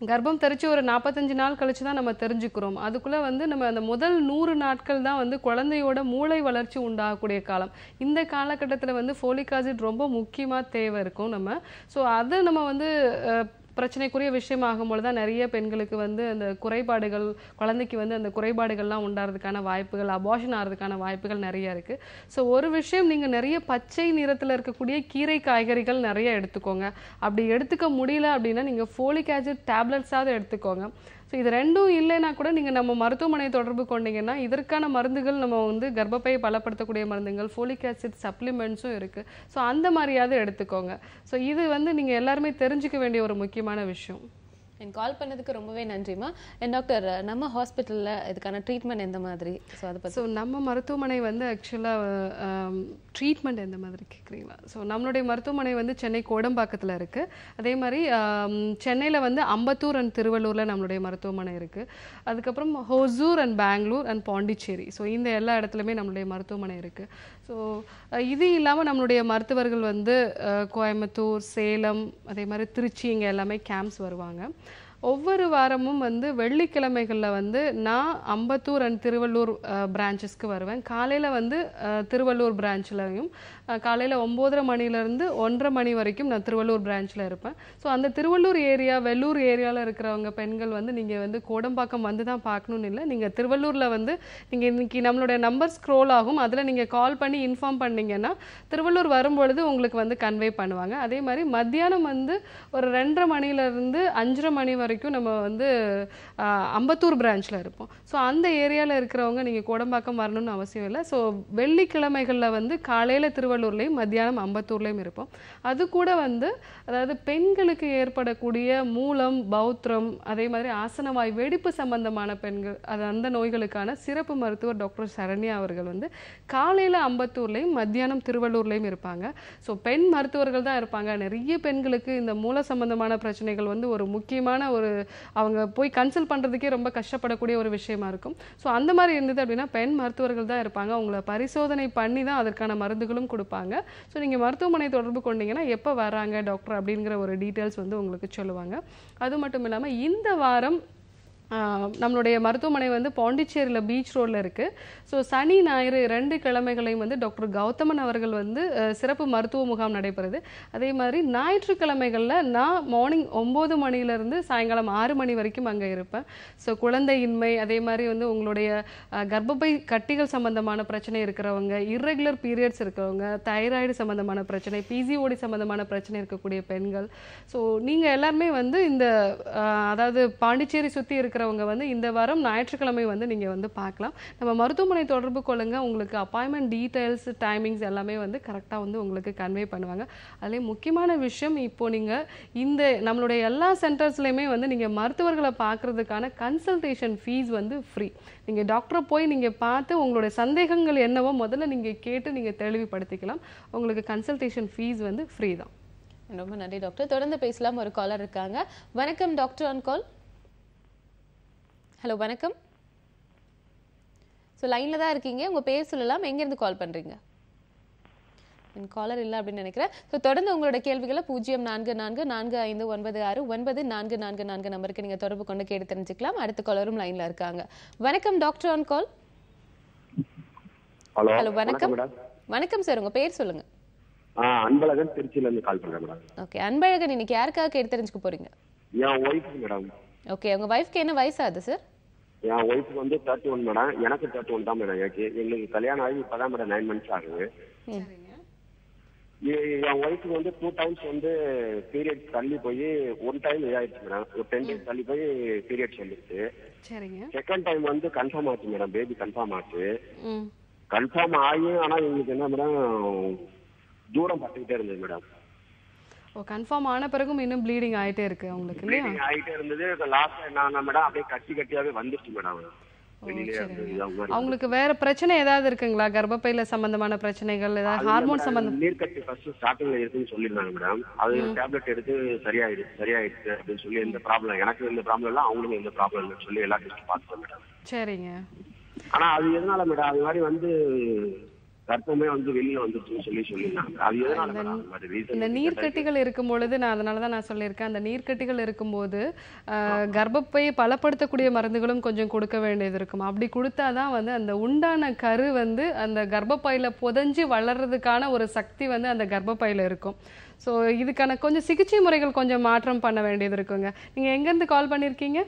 கர்ப்பம் தரிச்சு ஒரு 45 நாள் கழிச்சு தான் நம்ம தெரிஞ்சுக்கிறோம். அதுக்குள்ளே வந்து நம்ம அந்த முதல் 100 நாட்கள் தான் வந்து குழந்தையோட மூளை வளர்ச்சி உண்டாகக்கூடிய காலம். இந்த காலகட்டத்தில் வந்து ஃபோலிக் ஆசிட் ரொம்ப முக்கியமாக தேவை இருக்கும் நம்ம. ஸோ அதை நம்ம வந்து பிரச்சனைக்குரிய விஷயம் ஆகும்போது தான் நிறைய பெண்களுக்கு வந்து அந்த குறைபாடுகள், குழந்தைக்கு வந்து அந்த குறைபாடுகள்லாம் உண்டாகிறதுக்கான வாய்ப்புகள், அபார்ஷன் ஆகிறதுக்கான வாய்ப்புகள் நிறைய இருக்கு. ஸோ ஒரு விஷயம், நீங்க நிறைய பச்சை நிறத்துல இருக்கக்கூடிய கீரை காய்கறிகள் நிறைய எடுத்துக்கோங்க. அப்படி எடுத்துக்க முடியல அப்படின்னா நீங்க ஃபோலிக் ஆசிட் டேப்லெட்ஸாவது எடுத்துக்கோங்க. ஸோ இது ரெண்டும் இல்லைன்னா கூட நீங்கள் நம்ம மருத்துவமனையை தொடர்பு கொண்டீங்கன்னா இதற்கான மருந்துகள் நம்ம வந்து கர்ப்பப்பையை பலப்படுத்தக்கூடிய மருந்துகள், ஃபோலிக் ஆசிட் சப்ளிமெண்ட்ஸும் இருக்குது. ஸோ அந்த மாதிரியாவது எடுத்துக்கோங்க. ஸோ இது வந்து நீங்கள் எல்லாருமே தெரிஞ்சுக்க வேண்டிய ஒரு முக்கியமான விஷயம். கால் பண்ணதுக்கு ரொம்பவே நன்றிமா. டாக்டர், நம்ம ஹாஸ்பிட்டலில் இதுக்கான ட்ரீட்மெண்ட் எந்த மாதிரி? ஸோ அதை பற்றி. ஸோ நம்ம மருத்துவமனை வந்து ஆக்சுவலாக ட்ரீட்மெண்ட் எந்த மாதிரி கேட்குறீங்களா? ஸோ நம்மளுடைய மருத்துவமனை வந்து சென்னை கோடம்பாக்கத்தில் இருக்குது. அதே மாதிரி சென்னையில் வந்து அம்பத்தூர் அண்ட் திருவள்ளூரில் நம்மளுடைய மருத்துவமனை இருக்குது. அதுக்கப்புறம் Hosur and Bangalore and Pondicherry, so இந்த எல்லா இடத்துலையுமே நம்மளுடைய மருத்துவமனை இருக்குது. ஸோ இது இல்லாமல் நம்மளுடைய மருத்துவர்கள் வந்து கோயம்புத்தூர், சேலம், அதே மாதிரி திருச்சி, இங்கே எல்லாமே கேம்ப்ஸ் வருவாங்க. ஒவ்வொரு வாரமும் வந்து வெள்ளிக்கிழமைகளில் வந்து நான் அம்பத்தூர் அண்ட் திருவள்ளூர் பிரான்ச்சஸ்க்கு வருவேன். காலையில் வந்து திருவள்ளூர் பிரான்ச்லையும் காலையில் 9:30 மணிலேருந்து 1:30 மணி வரைக்கும் நான் திருவள்ளூர் பிரான்ச்சில் இருப்பேன். ஸோ அந்த திருவள்ளூர் ஏரியா, வெள்ளூர் ஏரியாவில் இருக்கிறவங்க பெண்கள் வந்து நீங்கள் வந்து கோடம்பாக்கம் வந்து தான் பார்க்கணுன்னு இல்லை. நீங்கள் திருவள்ளூரில் வந்து நீங்கள் இன்றைக்கி நம்மளுடைய நம்பர் ஸ்க்ரோல் ஆகும், அதில் நீங்கள் கால் பண்ணி இன்ஃபார்ம் பண்ணிங்கன்னா திருவள்ளூர் வரும்பொழுது உங்களுக்கு வந்து கன்வே பண்ணுவாங்க. அதே மாதிரி மத்தியானம் வந்து ஒரு 2:30 மணிலேருந்து 5:30 மணி வரைக்கும் நம்ம வந்து அம்பத்தூர் பிரான்ச்சில் இருப்போம். ஸோ அந்த ஏரியாவில் இருக்கிறவங்க நீங்கள் கோடம்பாக்கம் வரணும்னு அவசியம் இல்லை. ஸோ வெள்ளிக்கிழமைகளில் வந்து காலையில் திருவள்ளூர்லேயும் மத்தியானம் அம்பத்தூர்லேயும் இருப்போம். அது கூட வந்து அதாவது பெண்களுக்கு ஏற்படக்கூடிய மூலம், பௌத்திரம், அதே மாதிரி ஆசனவாய் வெடிப்பு சம்பந்தமான பெண்கள், அது அந்த நோய்களுக்கான சிறப்பு மருத்துவர் டாக்டர் சரண்யா அவர்கள் வந்து காலையில் அம்பத்தூர்லேயும் மத்தியானம் திருவள்ளூர்லேயும் இருப்பாங்க. ஸோ பெண் மருத்துவர்கள் தான் இருப்பாங்க. நிறைய பெண்களுக்கு இந்த மூல சம்பந்தமான பிரச்சனைகள் வந்து ஒரு முக்கியமான ஒரு அவங்க போய் கன்சல்ட் பண்ணுறதுக்கே ரொம்ப கஷ்டப்படக்கூடிய ஒரு விஷயமா இருக்கும். ஸோ அந்த மாதிரி இருந்தது அப்படின்னா பெண் மருத்துவர்கள் தான் இருப்பாங்க. அவங்கள பரிசோதனை பண்ணி தான் அதற்கான மருந்துகளும் கொடுப்பாங்க. ஸோ நீங்கள் மருத்துவமனை தொடர்பு கொண்டீங்கன்னா எப்போ வராங்க டாக்டர் அப்படிங்கிற ஒரு டீட்டெயில்ஸ் வந்து உங்களுக்கு சொல்லுவாங்க. அது மட்டும் இல்லாமல் இந்த வாரம் நம்மளுடைய மருத்துவமனை வந்து பாண்டிச்சேரியில் பீச் ரோடில் இருக்குது. ஸோ சனி ஞாயிறு 2 கிழமைகளையும் வந்து டாக்டர் கௌதமன் அவர்கள் வந்து சிறப்பு மருத்துவ முகாம் நடைபெறுது. அதே மாதிரி ஞாயிற்றுக்கிழமைகளில் நான் மார்னிங் 9 மணிலேருந்து சாயங்காலம் 6 மணி வரைக்கும் அங்கே இருப்பேன். ஸோ குழந்தையின்மை, அதே மாதிரி வந்து உங்களுடைய கர்ப்பப்பை கட்டிகள் சம்பந்தமான பிரச்சனை இருக்கிறவங்க, இர்ரெகுலர் பீரியட்ஸ் இருக்கிறவங்க, தைராய்டு சம்பந்தமான பிரச்சனை, பிசிஓடி சம்பந்தமான பிரச்சனை இருக்கக்கூடிய பெண்கள், ஸோ நீங்கள் எல்லாருமே வந்து இந்த அதாவது பாண்டிச்சேரி சுற்றி இருக்கிறவங்க வந்து இந்த வாரம் ஞாயிற்றுக்கிழமை வந்து நீங்கள் வந்து பார்க்கலாம். நம்ம மருத்துவமனை தொடர்பு கொள்ளுங்க. உங்களுக்கு அப்பாயின்மெண்ட் டீட்டெயில்ஸ், டைமிங்ஸ் எல்லாமே வந்து கரெக்டாக வந்து உங்களுக்கு கன்வே பண்ணுவாங்க. அதுலேயே முக்கியமான விஷயம், இப்போது நீங்கள் இந்த நம்மளுடைய எல்லா சென்டர்ஸ்லையுமே வந்து நீங்கள் மருத்துவர்களை பார்க்குறதுக்கான கன்சல்டேஷன் ஃபீஸ் வந்து ஃப்ரீ. நீங்கள் டாக்டரை போய் நீங்கள் பார்த்து உங்களுடைய சந்தேகங்கள் என்னவோ முதல்ல நீங்கள் கேட்டு நீங்கள் தெளிவுபடுத்திக்கலாம். உங்களுக்கு கன்சல்டேஷன் ஃபீஸ் வந்து ஃப்ரீ தான். ரொம்ப நன்றி டாக்டர். தொடர்ந்து பேசலாம். ஒரு காலர் இருக்காங்க. வணக்கம் டாக்டர் ஆன் கால். ஹலோ வணக்கம். ஸோ லைனில் தான் இருக்கீங்க, உங்கள் பேர் சொல்லலாம், எங்கேருந்து கால் பண்ணுறீங்க? என் காலர் இல்லை அப்படின்னு நினைக்கிறேன். ஸோ தொடர்ந்து உங்களோட கேள்விகளை 0444596944 நம்பருக்கு நீங்கள் தொடர்பு கொண்டு கேட்டு தெரிஞ்சுக்கலாம். அடுத்த காலரும் லைனில் இருக்காங்க. வணக்கம் டாக்டர் ஆன் கால். ஹலோ வணக்கம். வணக்கம் சார், உங்கள் பேர் சொல்லுங்க. அன்பழகன், திருச்சியிலேருந்து கால் பண்ணுறேன் மேடம். ஓகே அன்பழகன், இன்னைக்கு யாருக்காக கேட்டு தெரிஞ்சுக்க போறீங்க? என் ஒய்ஃப் மேடம். ஓகே, உங்க வைஃப்க்கு என்ன வயசாகுது சார்? என் ஒய்ஃபுக்கு வந்து 31 மேடம். எனக்கு 31 தான் மேடம். எங்களுக்கு கல்யாணம் ஆகி இப்பதான் மேடம் 9 months ஆகுது. என் ஒய்ஃபுக்கு வந்து 2 times வந்து பீரியட்ஸ் தள்ளி போய் 1 time இதாயிடுச்சு மேடம். ஒரு 10 days தள்ளி போய் பீரியட்ஸ் வந்துச்சு. செகண்ட் டைம் வந்து கன்ஃபார்ம் ஆச்சு மேடம். பேபி கன்ஃபார்ம் ஆச்சு. கன்ஃபார்ம் ஆகி ஆனா எங்களுக்கு என்ன மேடம் தூரம் பட்டுக்கிட்டே இருந்தது மேடம். கன்ஃபார்ம் ஆன பிறகும் இன்னும் ப்ளீடிங் ஆயிட்டே இருக்கு உங்களுக்கு இல்லையா? ப்ளீடிங் ஆயிட்டே இருந்தது. லாஸ்ட் என்ன மேடம் அப்படியே கட்டியாவே வந்துருச்சு மேடம். அவங்களுக்கு வேற பிரச்சனை ஏதாவது இருக்குங்களா? கர்ப்பப்பையில சம்பந்தமான பிரச்சனைகள், ஏதாவது ஹார்மோன் சம்பந்தம்? நீர்க்கட்டி ஃபர்ஸ்ட் ஸ்டார்டிங்ல இருக்குன்னு சொல்லிருந்தாங்க மேடம். அது டேப்லெட் எடுத்து சரியாயிடுச்சு அப்படின்னு சொல்லி எந்த ப்ராப்ளம், எனக்கு எந்த ப்ராப்ளம் இல்லை, அவங்களுக்கும் எந்த ப்ராப்ளம் இல்லைன்னு சொல்லி எல்லா டெஸ்ட் பார்த்துட்டோம் மேடம். சரிங்க. ஆனா அது எதனால மேடம் அது மாதிரி வந்து கர்ப்பமே வந்து வெளியில வந்துருச்சுன்னு சொல்லியிருந்தாங்க. அது எதனால மேடம்? இந்த நீர்க்கட்டிகள் இருக்கும் பொழுது அதனாலதான் நான் சொல்லியிருக்கேன், அந்த நீர்க்கட்டிகள் இருக்கும்போது கர்ப்பப்பையை பலப்படுத்தக்கூடிய மருந்துகளும் கொஞ்சம் கொடுக்க வேண்டியது இருக்கும். அப்படி கொடுத்தாதான் வந்து அந்த உண்டான கரு வந்து அந்த கர்ப்பப்பையில புதைஞ்சு வளர்றதுக்கான ஒரு சக்தி வந்து அந்த கர்ப்பப்பையில இருக்கும். ஸோ இதுக்கான கொஞ்சம் சிகிச்சை முறைகள் கொஞ்சம் மாற்றம் பண்ண வேண்டியது இருக்குங்க. நீங்க எங்கேருந்து கால் பண்ணியிருக்கீங்க?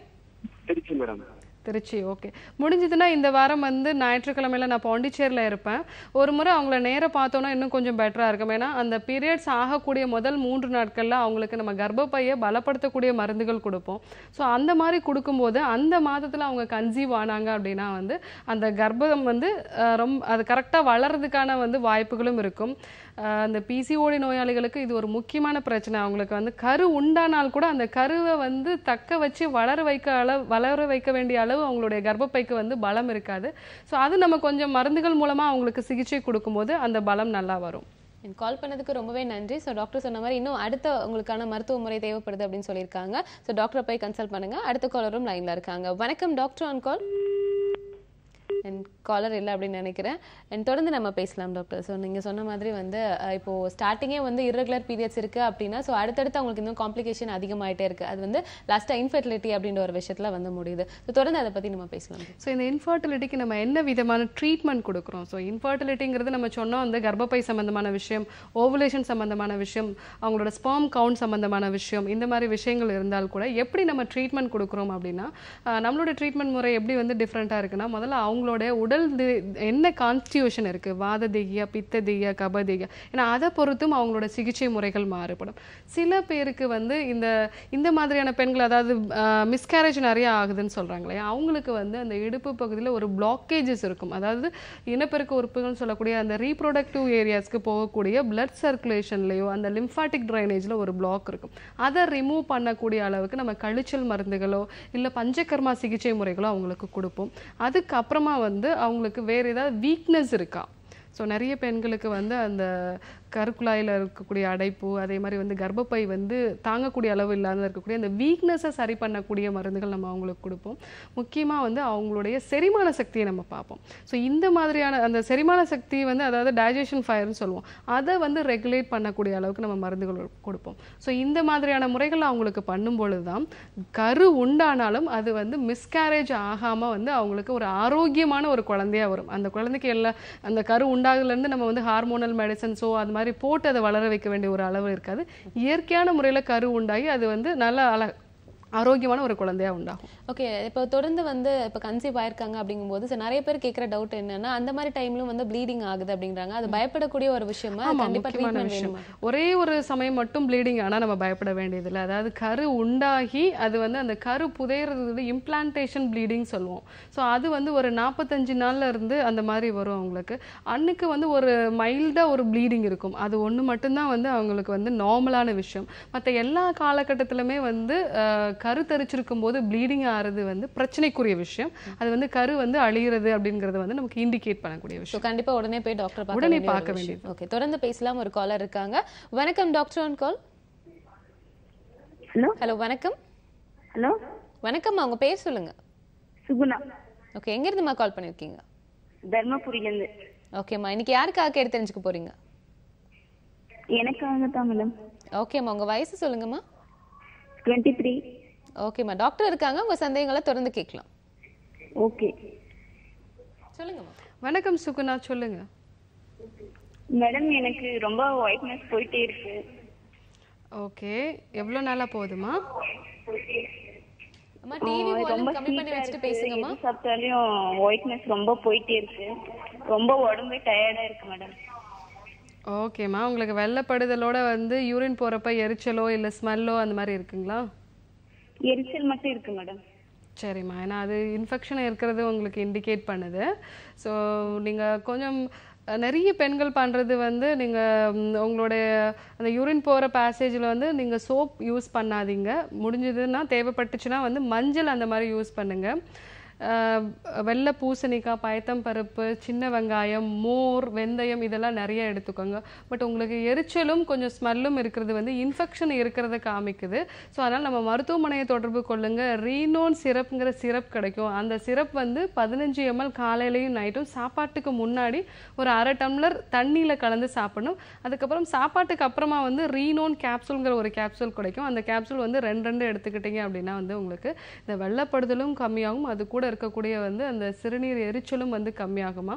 திருச்சி மேடம். திருச்சி. ஓகே, முடிஞ்சதுன்னா இந்த வாரம் வந்து ஞாயிற்றுக்கிழமையில நான் பாண்டிச்சேரியில் இருப்பேன். ஒரு முறை அவங்கள நேராக பார்த்தோன்னா இன்னும் கொஞ்சம் பெட்டராக இருக்கும். ஏன்னா அந்த பீரியட்ஸ் ஆகக்கூடிய முதல் 3 நாட்களில் அவங்களுக்கு நம்ம கர்ப்பப்பையை பலப்படுத்தக்கூடிய மருந்துகள் கொடுப்போம். ஸோ அந்த மாதிரி கொடுக்கும்போது அந்த மாதத்தில் அவங்க கன்சீவ் ஆனாங்க அப்படின்னா வந்து அந்த கர்ப்பம் வந்து அது கரெக்டாக வளர்றதுக்கான வந்து வாய்ப்புகளும் இருக்கும். அந்த பிசிஓடி நோயாளிகளுக்கு இது ஒரு முக்கியமான பிரச்சனை. அவங்களுக்கு வந்து கரு உண்டானால் கூட அந்த கருவை வந்து தக்க வச்சு வளர வைக்க வேண்டிய அளவு அவங்களுடைய கர்ப்பப்பைக்கு வந்து பலம் இருக்காது. ஸோ அது நம்ம கொஞ்சம் மருந்துகள் மூலமா அவங்களுக்கு சிகிச்சை கொடுக்கும்போது அந்த பலம் நல்லா வரும். கால் பண்ணதுக்கு ரொம்பவே நன்றி. ஸோ டாக்டர் சொன்ன மாதிரி இன்னும் அடுத்த உங்களுக்கான மருத்துவ முறை தேவைப்படுது அப்படின்னு சொல்லியிருக்காங்க. ஸோ டாக்டரை போய் கன்சல்ட் பண்ணுங்க. அடுத்த காலரும் லைன்ல இருக்காங்க. வணக்கம் டாக்டர் ஆன் கால். காலர் இல்லை அப்படின்னு நினைக்கிறேன். தொடர்ந்து நம்ம பேசலாம் டாக்டர். ஸோ நீங்கள் சொன்ன மாதிரி வந்து இப்போ ஸ்டார்டிங்கே வந்து இர்ரெகுலர் பீரியட்ஸ் இருக்குது அப்படின்னா ஸோ அடுத்தடுத்து அவங்களுக்கு இன்னும் காம்ப்ளிகேஷன் அதிகமாகிட்டே இருக்குது. அது வந்து லாஸ்ட்டாக இன்ஃபர்டிலிட்டி அப்படின்ற ஒரு விஷயத்தில் வந்து முடியுது. ஸோ தொடர்ந்து அதை பற்றி நம்ம பேசலாம். ஸோ இந்த இன்ஃபர்டிலிட்டிக்கு நம்ம என்ன விதமான ட்ரீட்மெண்ட் கொடுக்குறோம்? ஸோ இன்ஃபர்டிலிட்டிங்கிறது நம்ம சொன்னோம் வந்து கர்ப்பப்பை சம்மந்தமான விஷயம், ஓவுலேஷன் சம்மந்தமான விஷயம், அவங்களோட ஸ்பெர்ம் கவுண்ட் சம்மந்தமான விஷயம், இந்த மாதிரி விஷயங்கள் இருந்தால் கூட எப்படி நம்ம ட்ரீட்மெண்ட் கொடுக்குறோம் அப்படின்னா நம்மளோட ட்ரீட்மெண்ட் முறை எப்படி வந்து டிஃப்ரெண்ட்டாக இருக்குன்னா முதல்ல அவங்களோட உடல் என்ன கான்ஸ்டியூஷன் இருக்கு, வாத தேகியா, பித்த தேகியா, கப தேகியா, ஏன்னா அதை பொறுத்தும் அவங்களோட சிகிச்சை முறைகள் மாறுபடும். சில பேருக்கு வந்து இந்த மாதிரியான பெண்கள் அதாவது மிஸ்கேரேஜ் நிறைய ஆகுதுன்னு சொல்றாங்களே அவங்களுக்கு வந்து அந்த இடுப்பு பகுதியில் ஒரு பிளாக்கேஜஸ் இருக்கும். அதாவது இனப்பெருக்க உறுப்புகள் சொல்லக்கூடிய அந்த ரீப்ரொடக்டிவ் ஏரியாஸ்க்கு போகக்கூடிய பிளட் சர்க்குலேஷன்லயோ அந்த லிம்ஃபாட்டிக் ட்ரைனேஜ்ல ஒரு பிளாக் இருக்கும். அதை ரிமூவ் பண்ணக்கூடிய அளவுக்கு நம்ம கழிச்சல் மருந்துகளோ இல்லை பஞ்சகர்மா சிகிச்சை முறைகளோ அவங்களுக்கு கொடுப்போம். அதுக்கப்புறமா வந்து அவங்களுக்கு வேறு ஏதாவது வீக்னஸ் இருக்கா? ஸோ நிறைய பெண்களுக்கு வந்து அந்த கருக்குழாயில் இருக்கக்கூடிய அடைப்பு, அதே மாதிரி வந்து கர்ப்பப்பை வந்து தாங்கக்கூடிய அளவு இல்லாத இருக்கக்கூடிய அந்த வீக்னஸை சரி பண்ணக்கூடிய மருந்துகள் நம்ம அவங்களுக்கு கொடுப்போம். முக்கியமாக வந்து அவங்களுடைய செரிமான சக்தியை நம்ம பார்ப்போம். ஸோ இந்த மாதிரியான அந்த செரிமான சக்தி வந்து அதாவது டைஜஷன் ஃபயர்னு சொல்லுவோம், அதை வந்து ரெகுலேட் பண்ணக்கூடிய அளவுக்கு நம்ம மருந்துகள் கொடுப்போம். ஸோ இந்த மாதிரியான முறைகள் அவங்களுக்கு பண்ணும்பொழுது தான் கரு உண்டானாலும் அது வந்து மிஸ்கேரேஜ் ஆகாமல் வந்து அவங்களுக்கு ஒரு ஆரோக்கியமான ஒரு குழந்தையா வரும். அந்த குழந்தைக்கு எல்லாம் அந்த கரு உண்டாகலேருந்து நம்ம வந்து ஹார்மோனல் மெடிசன்ஸோ அது மாதிரி போட்டு அதை வளர வைக்க வேண்டிய ஒரு அளவு இருக்காது. இயற்கையான முறையில் கரு உண்டாகி அது வந்து நல்ல ஆரோக்கியமான ஒரு குழந்தையா உண்டாகும். ஓகே, இப்போ தொடர்ந்து வந்து இப்போ கன்சீவ் ஆயிருக்காங்க அப்படிங்கும்போது நிறைய பேர் கேட்குற டவுட் என்னன்னா அந்த மாதிரி டைம்லும் வந்து ப்ளீடிங் ஆகுது அப்படின்றாங்க. அது பயப்படக்கூடிய ஒரு விஷயமா? கண்டிப்பாக ட்ரீட்மெண்ட் வேணுமா? ஒரே ஒரு சமயம் மட்டும் ப்ளீடிங் ஆனால் நம்ம பயப்பட வேண்டியதில்லை. அதாவது கரு உண்டாகி அது வந்து அந்த கரு புதையிறது இம்ப்ளான்டேஷன் ப்ளீடிங் சொல்லுவோம். ஸோ அது வந்து ஒரு 45 நாள்ல இருந்து அந்த மாதிரி வரும் அவங்களுக்கு. அன்னைக்கு வந்து ஒரு மைல்டாக ஒரு ப்ளீடிங் இருக்கும். அது ஒன்று மட்டும்தான் வந்து அவங்களுக்கு வந்து நார்மலான விஷயம். மற்ற எல்லா காலகட்டத்திலுமே வந்து கருத்தரிச்சிருக்கும் போது ப்ளீடிங் ஆகிறது வந்து பிரச்சனைக்குரிய விஷயம். அது வந்து கரு வந்து அழிகிறது அப்படிங்கறது வந்து நமக்கு இண்டிகேட் பண்ணக்கூடிய விஷயம். கண்டிப்பா உடனே போய் டாக்டர் பார்க்க வேண்டியது. ஓகே, தொடர்ந்து பேசலாம். ஒரு காலர் இருக்காங்க. வணக்கம் டாக்டர் ஆன் கால். ஹலோ வணக்கம். ஹலோ வணக்கம், அவங்க பேர் சொல்லுங்க. சுகுணா. ஓகே, எங்க இருந்துமா கால் பண்ணிருக்கீங்க? தர்மபுரியில இருந்து. ஓகேம்மா, இன்னைக்கு யாருக்காக கேட்டு தெரிஞ்சுக்க போறீங்க? எனக்காக தான் மேடம். ஓகேம்மா, உங்க வயசு சொல்லுங்கம்மா. 23. ஓகேம்மா, டாக்டர் இருக்காங்க, உங்க சந்தேகங்களை தொடர்ந்து கேட்கலாம். ஓகே, சொல்லுங்கம்மா. வணக்கம் சுகுணா, சொல்லுங்க. மேடம் எனக்கு ரொம்ப ஒயிட்னஸ் போயிட்டே இருக்கு. ஓகே, எவ்வளவு நாளா போகுதுமா? அம்மா டிவி வால்யூம் கம்மி பண்ணி வச்சிட்டு பேசுங்கம்மா. சாப்பிட்டாலும் ஒயிட்னஸ் ரொம்ப போயிட்டே இருக்கு. ரொம்ப உடம்பே டயர்டா இருக்கு மேடம். ஓகேம்மா, உங்களுக்கு வெள்ளைப்படுதலோட வந்து யூரின் போறப்ப எரிச்சலோ இல்ல ஸ்மெல்லோ அந்த மாதிரி இருக்குங்களா? எரிச்சல் மட்டும் இருக்கு மேடம். சரிம்மா, ஏன்னா அது இன்ஃபெக்ஷன் இருக்கிறது உங்களுக்கு இண்டிகேட் பண்ணுது. ஸோ நீங்கள் கொஞ்சம் நிறைய பெண்கள் பண்ணுறது வந்து நீங்கள் உங்களுடைய அந்த யூரின் போகிற பேசேஜில் வந்து நீங்கள் சோப் யூஸ் பண்ணாதீங்க. முடிஞ்சதுன்னா தேவைப்பட்டுச்சுன்னா வந்து மஞ்சள் அந்த மாதிரி யூஸ் பண்ணுங்கள். வெள்ளை பூசணிக்காய், பயத்தம் பருப்பு, சின்ன வெங்காயம், மோர், வெந்தயம் இதெல்லாம் நிறைய எடுத்துக்கோங்க. பட் உங்களுக்கு எரிச்சலும் கொஞ்சம் ஸ்மெல்லும் இருக்கிறது வந்து இன்ஃபெக்ஷன் இருக்கிறத காமிக்குது. ஸோ அதனால் நம்ம மருத்துவமனையை தொடர்பு கொள்ளுங்க. ரீனோன் சிரப்ங்கிற சிரப் கிடைக்கும். அந்த சிரப் வந்து 15 ml காலையிலையும் நைட்டும் சாப்பாட்டுக்கு முன்னாடி ஒரு 1/2 டம்ளர் தண்ணியில் கலந்து சாப்பிடணும். அதுக்கப்புறம் சாப்பாட்டுக்கு அப்புறமா வந்து ரீனோன் கேப்சூல்ங்கிற ஒரு கேப்சூல் கிடைக்கும். அந்த கேப்சூல் வந்து 2 எடுத்துக்கிட்டீங்க அப்படின்னா வந்து உங்களுக்கு இந்த வெள்ளப்படுதலும் கம்மியாகும். அது கூட இருக்கக்கூடிய வந்து அந்த சிறுநீர் எரிச்சலும் வந்து கம்மியாகுமா.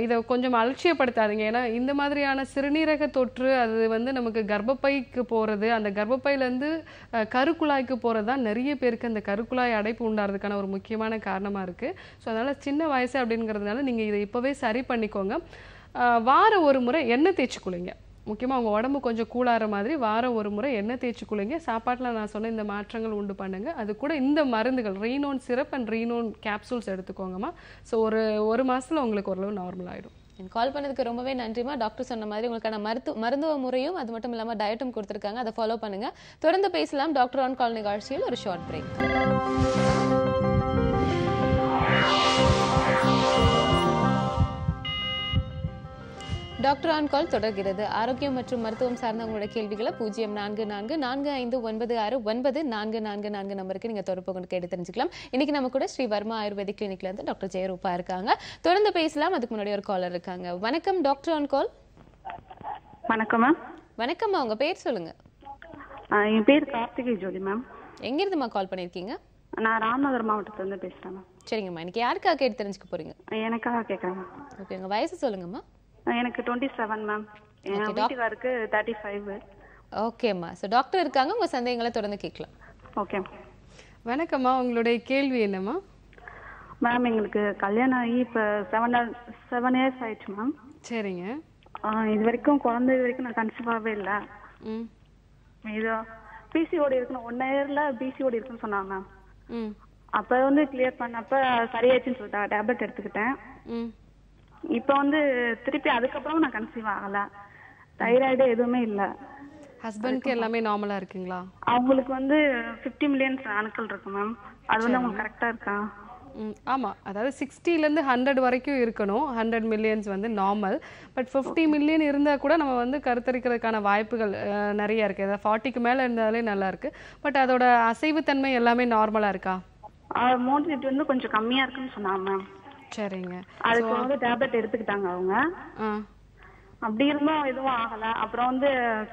இதை கொஞ்சம் அலட்சியப்படுத்தாதீங்க. ஏன்னா இந்த மாதிரியான சிறுநீரக தொற்று அது வந்து நமக்கு கர்ப்பப்பைக்கு போகிறது, அந்த கர்ப்பப்பையிலேருந்து கருக்குழாய்க்கு போகிறது தான் நிறைய பேருக்கு அந்த கருக்குழாய் அடைப்பு உண்டாகிறதுக்கான ஒரு முக்கியமான காரணமாக இருக்குது. ஸோ அதனால் சின்ன வயசு அப்படிங்கிறதுனால நீங்கள் இதை இப்போவே சரி பண்ணிக்கோங்க. வாரம் ஒரு முறை எண்ணெய் தேய்ச்சி குளிங்க. முக்கியமாக உங்கள் உடம்பு கொஞ்சம் கூலாகிற மாதிரி வாரம் ஒரு முறை எண்ணெய் தேய்ச்சி குளிங்க. சாப்பாட்டில் நான் சொன்ன இந்த மாற்றங்கள் உண்டு பண்ணுங்க. அது கூட இந்த மருந்துகள் ரீனோன் சிரப் அண்ட் ரீனோன் கேப்சூல்ஸ் எடுத்துக்கோங்கம்மா. ஸோ ஒரு மாதத்தில் உங்களுக்கு ஓரளவு நார்மல் ஆகிடும். கால் பண்ணதுக்கு ரொம்பவே நன்றிமா. டாக்டர் சொன்ன மாதிரி உங்களுக்கான மருத்துவ முறையும் அது மட்டும் இல்லாமல் டயட்டும் கொடுத்துருக்காங்க. அதை ஃபாலோ பண்ணுங்க. தொடர்ந்து பேசலாம் டாக்டர் ஆன் கால் நிகழ்ச்சியில். ஒரு ஷார்ட் பிரேக். டாக்டர் ஆன் கால் தொடர்கிறது. ஆரோக்கியம் மற்றும் மருத்துவம் சார்ந்த உங்களோட கேள்விகளை 0444469444 நம்பருக்கு நீங்க தொடர்பு கொண்டு கேட்டு தெரிஞ்சுக்கலாம். இன்னைக்கு நம்ம கூட ஸ்ரீ வர்மா ஆயுர்வேதிக் கிளினிக்ல இருந்து டாக்டர் ஜெயரூபா இருக்காங்க. தொடர்ந்து பேசலாம். அதுக்கு முன்னாடி ஒரு காலர் இருக்காங்க. வணக்கம் டாக்டர் ஆன் கால். வணக்கம் மேம். வணக்கம்மா, உங்க பேர் சொல்லுங்க. என் பேர் கார்த்திகை ஜோதி மேம். எங்க இருந்துமா கால் பண்ணிருக்கீங்க? நான் ராமநகர் மாவட்டத்துல இருந்து பேசுறேன் மேம். சரிங்கம்மா, இன்னைக்கு யாருக்காக கேட்டு தெரிஞ்சுக்க போறீங்க? எனக்காக கேட்கறேன் மேம். ஓகே, உங்க வயசு சொல்லுங்கம்மா. எனக்கு 27 மேம். என் வீட்டுக்காருக்கு 35. ஓகேம்மா. ஸோ டாக்டர் இருக்காங்க, உங்க சந்தேகங்களை தொடர்ந்து கேட்கலாம். ஓகே. வணக்கம்மா, உங்களுடைய கேள்வி என்னம்மா? மேம், எங்களுக்கு கல்யாணம் ஆகி இப்போ 7 years ஆயிடுச்சு மேம். சரிங்க. இது வரைக்கும் குழந்தை வரைக்கும் நான் கன்சீவாகவே இல்லை. இதோ பிசிஓடி இருக்குன்னு 1 yearல பிசிஓடி இருக்குன்னு சொன்னாங்க மேம். அப்போ வந்து கிளியர் பண்ணப்ப சரியாச்சுன்னு சொல்லிட்டா டேப்லெட் எடுத்துக்கிட்டேன். இப்போ வந்து திருப்பி அதுக்கப்புறம் நான் கன்சீவ் ஆகல. தைராய்டு எதுவுமே இல்லை. ஹஸ்பண்ட்க்கு எல்லாமே நார்மலா இருக்குங்களா? அவங்களுக்கு வந்து 50 million அணுக்கள் இருக்கு மேம். அது வந்து அவங்களுக்கு கரெக்டா இருக்கா? ஆமா, அதாவது 60லேருந்து 100 வரைக்கும் இருக்கணும். 100 millions வந்து நார்மல். பட் 50 million இருந்தா கூட நம்ம வந்து கருத்தரிக்கிறதுக்கான வாய்ப்புகள் நிறைய இருக்கு. அதாவது 40க்கு மேல இருந்தாலே நல்லா இருக்கு. பட் அதோட அசைவுத்தன்மை எல்லாமே நார்மலா இருக்கா? மோட்டிலிட்டி வந்து கொஞ்சம் கம்மியா இருக்குன்னு சொன்னாங்க மேம். சரிங்க. அதுக்கு வந்து டேப்லெட் எடுத்துக்கிட்டாங்க அவங்க. அப்படி இருந்தும் எதுவும் ஆகல. அப்புறம் வந்து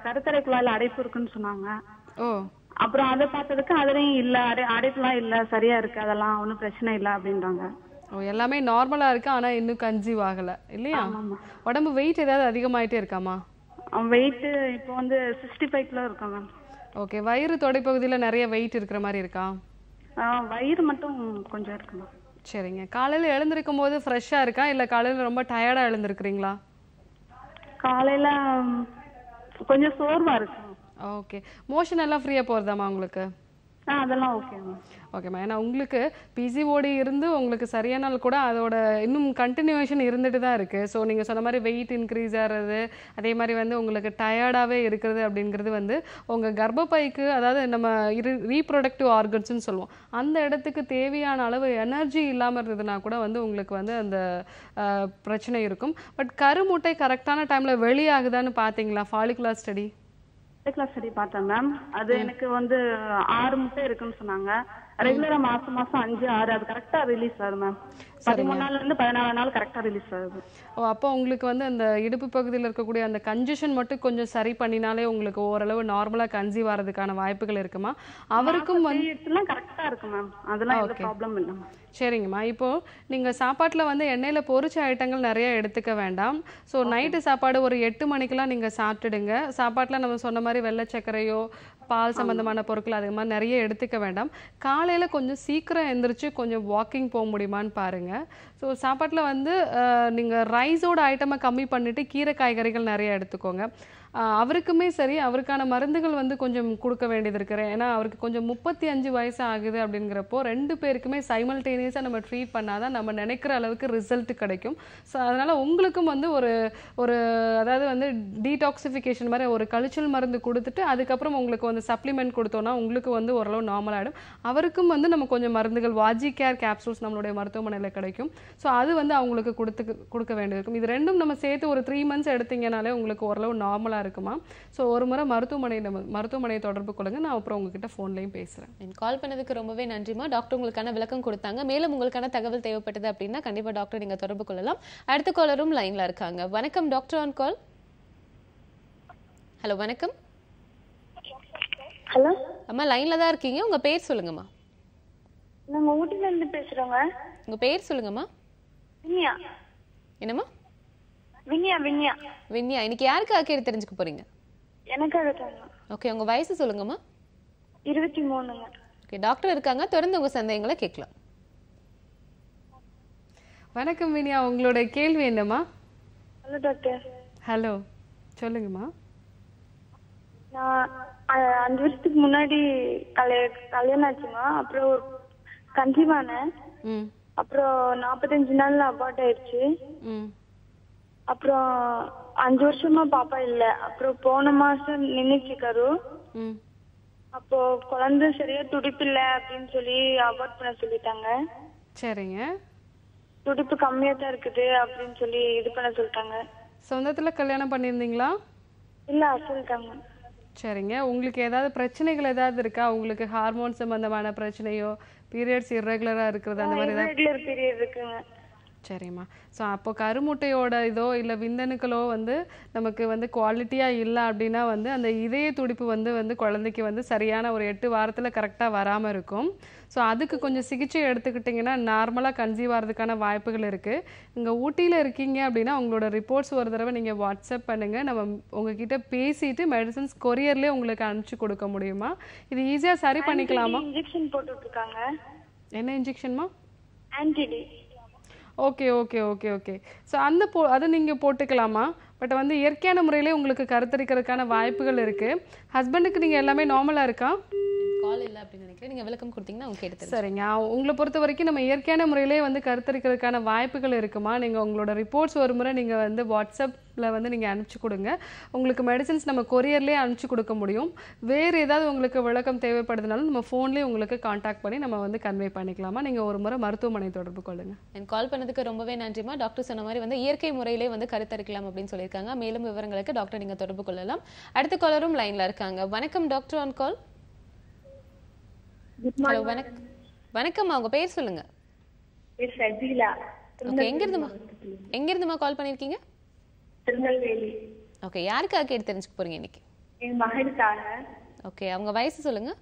கருத்தடை குழாயில அடைப்பு இருக்குன்னு சொன்னாங்க. அப்புறம் அதை பார்த்ததுக்கு அதுலயும் இல்ல, அடைப்புலாம் இல்ல, சரியா இருக்கு, அதெல்லாம் ஒன்றும் பிரச்சனை இல்லை அப்படின்றாங்க. எல்லாமே நார்மலா இருக்கு, ஆனா இன்னும் கன்சீவ் ஆகல இல்லையா? உடம்பு வெயிட் ஏதாவது அதிகமாயிட்டே இருக்காமா? வெயிட் இப்போ வந்து 65 கிலோ இருக்கேன் மேம். ஓகே. வயிறு தொடைப்பகுதியில நிறைய வெயிட் இருக்கிற மாதிரி இருக்கா? வயிறு மட்டும் கொஞ்சம் இருக்கு மேம். சரிங்க. காலையில எழுந்திருக்கும் போது ஃப்ரெஷ்ஷா இருக்கா, இல்ல காலையில ரொம்ப டயர்டா எழுந்திருக்கிறீங்களா? காலையில கொஞ்சம் சோர்வா இருக்கு. ஓகே. மோஷன் எல்லாம் ஃப்ரீயா போறதாமா உங்களுக்கு? அதெல்லாம் ஓகே மேம். ஓகேம்மா. ஏன்னா உங்களுக்கு பிசிஓடி இருந்து உங்களுக்கு சரியானால் கூட அதோட இன்னும் கண்டினியூவேஷன் இருந்துட்டு தான் இருக்கு. ஸோ நீங்கள் சொன்ன மாதிரி வெயிட் இன்க்ரீஸ் ஆகிறது, அதே மாதிரி வந்து உங்களுக்கு டயர்டாகவே இருக்கிறது அப்படிங்கிறது வந்து உங்கள் கர்ப்பப்பைக்கு, அதாவது நம்ம ரீப்ரொடக்டிவ் ஆர்கன்ஸ்ன்னு சொல்லுவோம், அந்த இடத்துக்கு தேவையான அளவு எனர்ஜி இல்லாமல் இருந்ததுன்னா கூட வந்து உங்களுக்கு வந்து அந்த பிரச்சனை இருக்கும். பட் கருமுட்டை கரெக்டான டைமில் வெளியாகுதான்னு பார்த்தீங்களா? ஃபாலிகுலர் ஸ்டடி பார்த்தேன் மேம். அது எனக்கு வந்து 6 முட்டை இருக்குன்னு சொன்னாங்க. ரெகுலரா மாசம் 5, 6 அது கரெக்டா ரிலீஸ் ஆகுது மேம். 13 நாள்ல இருந்து 14 நாள் கரெக்டா ரிலீஸ் ஆகுது. அப்போ உங்களுக்கு வந்து அந்த இடுப்பு பகுதியில் இருக்கக்கூடிய அந்த கன்ஜெஷன் மட்டும் கொஞ்சம் சரி பண்ணினாலே உங்களுக்கு ஓரளவு நார்மலா கன்சீவ் ஆகிறதுக்கான வாய்ப்புகள் இருக்குமா? அவருக்கும் வந்து கரெக்டா இருக்கு மேம். அதெல்லாம் எந்த ப்ராப்ளம் இல்லை. சரிங்கம்மா. இப்போ நீங்கள் சாப்பாட்டில் வந்து எண்ணெயில் பொரிச்ச ஐட்டங்கள் நிறைய எடுத்துக்க வேண்டாம். ஸோ நைட்டு சாப்பாடு ஒரு 8 மணிக்கெலாம் நீங்கள் சாப்பிட்டுடுங்க. சாப்பாட்டில் நம்ம சொன்ன மாதிரி வெள்ளை சர்க்கரையோ பால் சம்மந்தமான பொருட்கள் அது மாதிரி நிறைய எடுத்துக்க வேண்டாம். காலையில் கொஞ்சம் சீக்கிரம் எழுந்திரிச்சு கொஞ்சம் வாக்கிங் போக முடியுமான்னு பாருங்கள். ஸோ சாப்பாட்டில் வந்து நீங்கள் ரைஸோட ஐட்டமை கம்மி பண்ணிவிட்டு கீரை காய்கறிகள் நிறைய எடுத்துக்கோங்க. அவருக்குமே சரி அவருக்கான மருந்துகள் வந்து கொஞ்சம் கொடுக்க வேண்டியது இருக்கு. ஏன்னா அவருக்கு கொஞ்சம் 35 வயசு ஆகுது அப்படிங்கிறப்போ 2 பேருக்குமே சைமல்டேனியஸாக நம்ம ட்ரீட் பண்ணாதான் நம்ம நினைக்கிற அளவுக்கு ரிசல்ட் கிடைக்கும். ஸோ அதனால உங்களுக்கும் வந்து ஒரு அதாவது வந்து டீடாக்சிஃபிகேஷன் மாதிரி ஒரு கழிச்சல் மருந்து கொடுத்துட்டு அதுக்கப்புறம் உங்களுக்கு வந்து சப்ளிமெண்ட் கொடுத்தோம்னா உங்களுக்கு வந்து ஓரளவு நார்மல் ஆகிடும். அவருக்கும் வந்து நம்ம கொஞ்சம் மருந்துகள் வாஜி கேர் கேப்சூல்ஸ் நம்மளுடைய மருத்துவமனையில் கிடைக்கும். ஸோ அது வந்து அவங்களுக்கு கொடுக்க வேண்டியிருக்கும். இது ரெண்டும் நம்ம சேர்த்து ஒரு 3 months எடுத்தீங்கனாலே உங்களுக்கு ஓரளவு நார்மலாக இருக்குமா. ஸோ ஒரு முறை மருத்துவமனையை தொடர்பு கொள்ளுங்க. நான் அப்புறம் உங்ககிட்ட ஃபோன்லையும் பேசுகிறேன். கால் பண்ணதுக்கு ரொம்பவே நன்றிமா. டாக்டர் உங்களுக்கான விளக்கம் கொடுத்தாங்க. மேலும் உங்களுக்கான தகவல் தேவைப்பட்டது அப்படின்னா கண்டிப்பாக டாக்டர் நீங்கள் தொடர்பு கொள்ளலாம். அடுத்த காலரும் லைனில் இருக்காங்க. வணக்கம் டாக்டர் ஆன் கால். ஹலோ வணக்கம். ஹலோ அம்மா லைனில் தான் இருக்கீங்க. உங்கள் பேர் சொல்லுங்கம்மா. நாங்கள் ஊட்டிலேருந்து பேசுகிறோங்க. உங்கள் பேர் சொல்லுங்கம்மா. வின்யா. என்னம்மா? வின்யா. வின்யா, இன்னைக்கு யாருக்காக கேட்டு தெரிஞ்சுக்க போறீங்க? எனக்காக தாங்க. ஓகே, உங்க வயசு சொல்லுங்கம்மா. 23ங்க. ஓகே, டாக்டர் இருக்காங்க, தொடர்ந்து உங்க சந்தேகங்களை கேட்கலாம். வணக்கம் வின்யா, உங்களோட கேள்வி என்னம்மா? Hello doctor. ஹலோ, சொல்லுங்கம்மா. நான் 5 வருஷத்துக்கு முன்னாடி கல்யாணம் ஆச்சுங்க. அப்புறம் ஒரு கன்சீவ் ஆனேன். அப்புறம் 45 நாள்ல அபார்ட் ஆயிடுச்சு. அப்புறம் 5 வருஷமா பாப்பா இல்ல. அப்புறம் போன மாசம் நின்னுச்சு கரு. அப்போ குழந்தை சரியா துடிப்பு இல்ல அப்படின்னு சொல்லி அபார்ட் பண்ண சொல்லிட்டாங்க. சரிங்க. துடிப்பு கம்மியா தான் இருக்குது அப்படின்னு சொல்லி இது பண்ண சொல்லிட்டாங்க. சொந்தத்துல கல்யாணம் பண்ணிருந்தீங்களா? இல்ல, சொல்லிட்டாங்க. சரிங்க. உங்களுக்கு ஏதாவது பிரச்சனைகள் ஏதாவது இருக்கா? உங்களுக்கு ஹார்மோன் சம்பந்தமான பிரச்சனையோ, பீரியட்ஸ் இர்ரெகுலரா இருக்கிறது அந்த மாதிரி ஏதாவது? ரெகுலர் பீரியட் இருக்குங்க. சரிம்மா. ஸோ அப்போ கருமுட்டையோட இதோ இல்லை விந்தணுக்களோ வந்து நமக்கு வந்து குவாலிட்டியாக இல்லை அப்படின்னா வந்து அந்த இதய துடிப்பு வந்து குழந்தைக்கு வந்து சரியான ஒரு 8 வாரத்தில் கரெக்டாக வராமல் இருக்கும். ஸோ அதுக்கு கொஞ்சம் சிகிச்சை எடுத்துக்கிட்டிங்கன்னா நார்மலாக கன்சீவ் ஆகிறதுக்கான வாய்ப்புகள் இருக்குது. இங்கே ஊட்டியில் இருக்கீங்க அப்படின்னா உங்களோட ரிப்போர்ட்ஸ் ஒரு தடவை நீங்கள் வாட்ஸ்அப் பண்ணுங்கள். நம்ம உங்ககிட்ட பேசிட்டு மெடிசன்ஸ் கொரியர்லேயே உங்களுக்கு அனுப்பிச்சு கொடுக்க முடியுமா? இது ஈஸியாக சரி பண்ணிக்கலாமா? இன்ஜெக்ஷன் போட்டுட்டு இருக்காங்க. என்ன இன்ஜெக்ஷன்மா? Anti D. Okay okay okay okay. So அதை நீங்கள் போட்டுக்கலாமா? பட் வந்து இயற்கையான முறையிலே உங்களுக்கு கருத்தரிக்கிறதுக்கான வாய்ப்புகள் இருக்குது. ஹஸ்பண்டுக்கு நீங்கள் எல்லாமே நார்மலாக இருக்கா? கால் இல்லை அப்படின்னு நினைக்கிறேன். நீங்கள் விளக்கம் கொடுத்தீங்கன்னா அவங்க கேட்டு. சரிங்க. உங்களை பொறுத்த வரைக்கும் நம்ம இயற்கையான முறையிலே வந்து கருத்தரிக்கிறதுக்கான வாய்ப்புகள் இருக்குமா? நீங்கள் உங்களோட ரிப்போர்ட்ஸ் ஒரு முறை நீங்கள் வந்து வாட்ஸ்அப்பில் வந்து நீங்கள் அனுப்பிச்சி கொடுங்க. உங்களுக்கு மெடிசன்ஸ் நம்ம கொரியர்லேயே அனுப்பிச்சி கொடுக்க முடியும். வேறு ஏதாவது உங்களுக்கு விளக்கம் தேவைப்படுதுனாலும் நம்ம ஃபோன்லேயே உங்களுக்கு காண்டாக்ட் பண்ணி நம்ம வந்து கன்வே பண்ணிக்கலாமா? நீங்கள் ஒரு முறை மருத்துவமனை தொடர்பு கொள்ளுங்கள். கால் பண்ணதுக்கு ரொம்பவே நன்றிமா. டாக்டர் சொன்ன மாதிரி வந்து இயற்கை முறையிலே வந்து கருத்தரிக்கலாம் அப்படின்னு சொல்லியிருக்காங்க. மேலும் விவரங்களுக்கு டாக்டர் நீங்கள் தொடர்பு கொள்ளலாம். அடுத்த காலரும் லைனில் இருக்காங்க. வணக்கம் டாக்டர் ஆன் கால். ஹலோ வணக்கம்மா, உங்க பேர் சொல்லுங்க. ஓகே, எங்கிருந்துமா கால் பண்ணிருக்கீங்க? திருநெல்வேலி. ஓகே, யாருக்காக கேட்டு தெரிஞ்சுக்க போறீங்க இன்னைக்கு? என் மகனுக்காக. ஓகே, அவங்க வயசு சொல்லுங்க.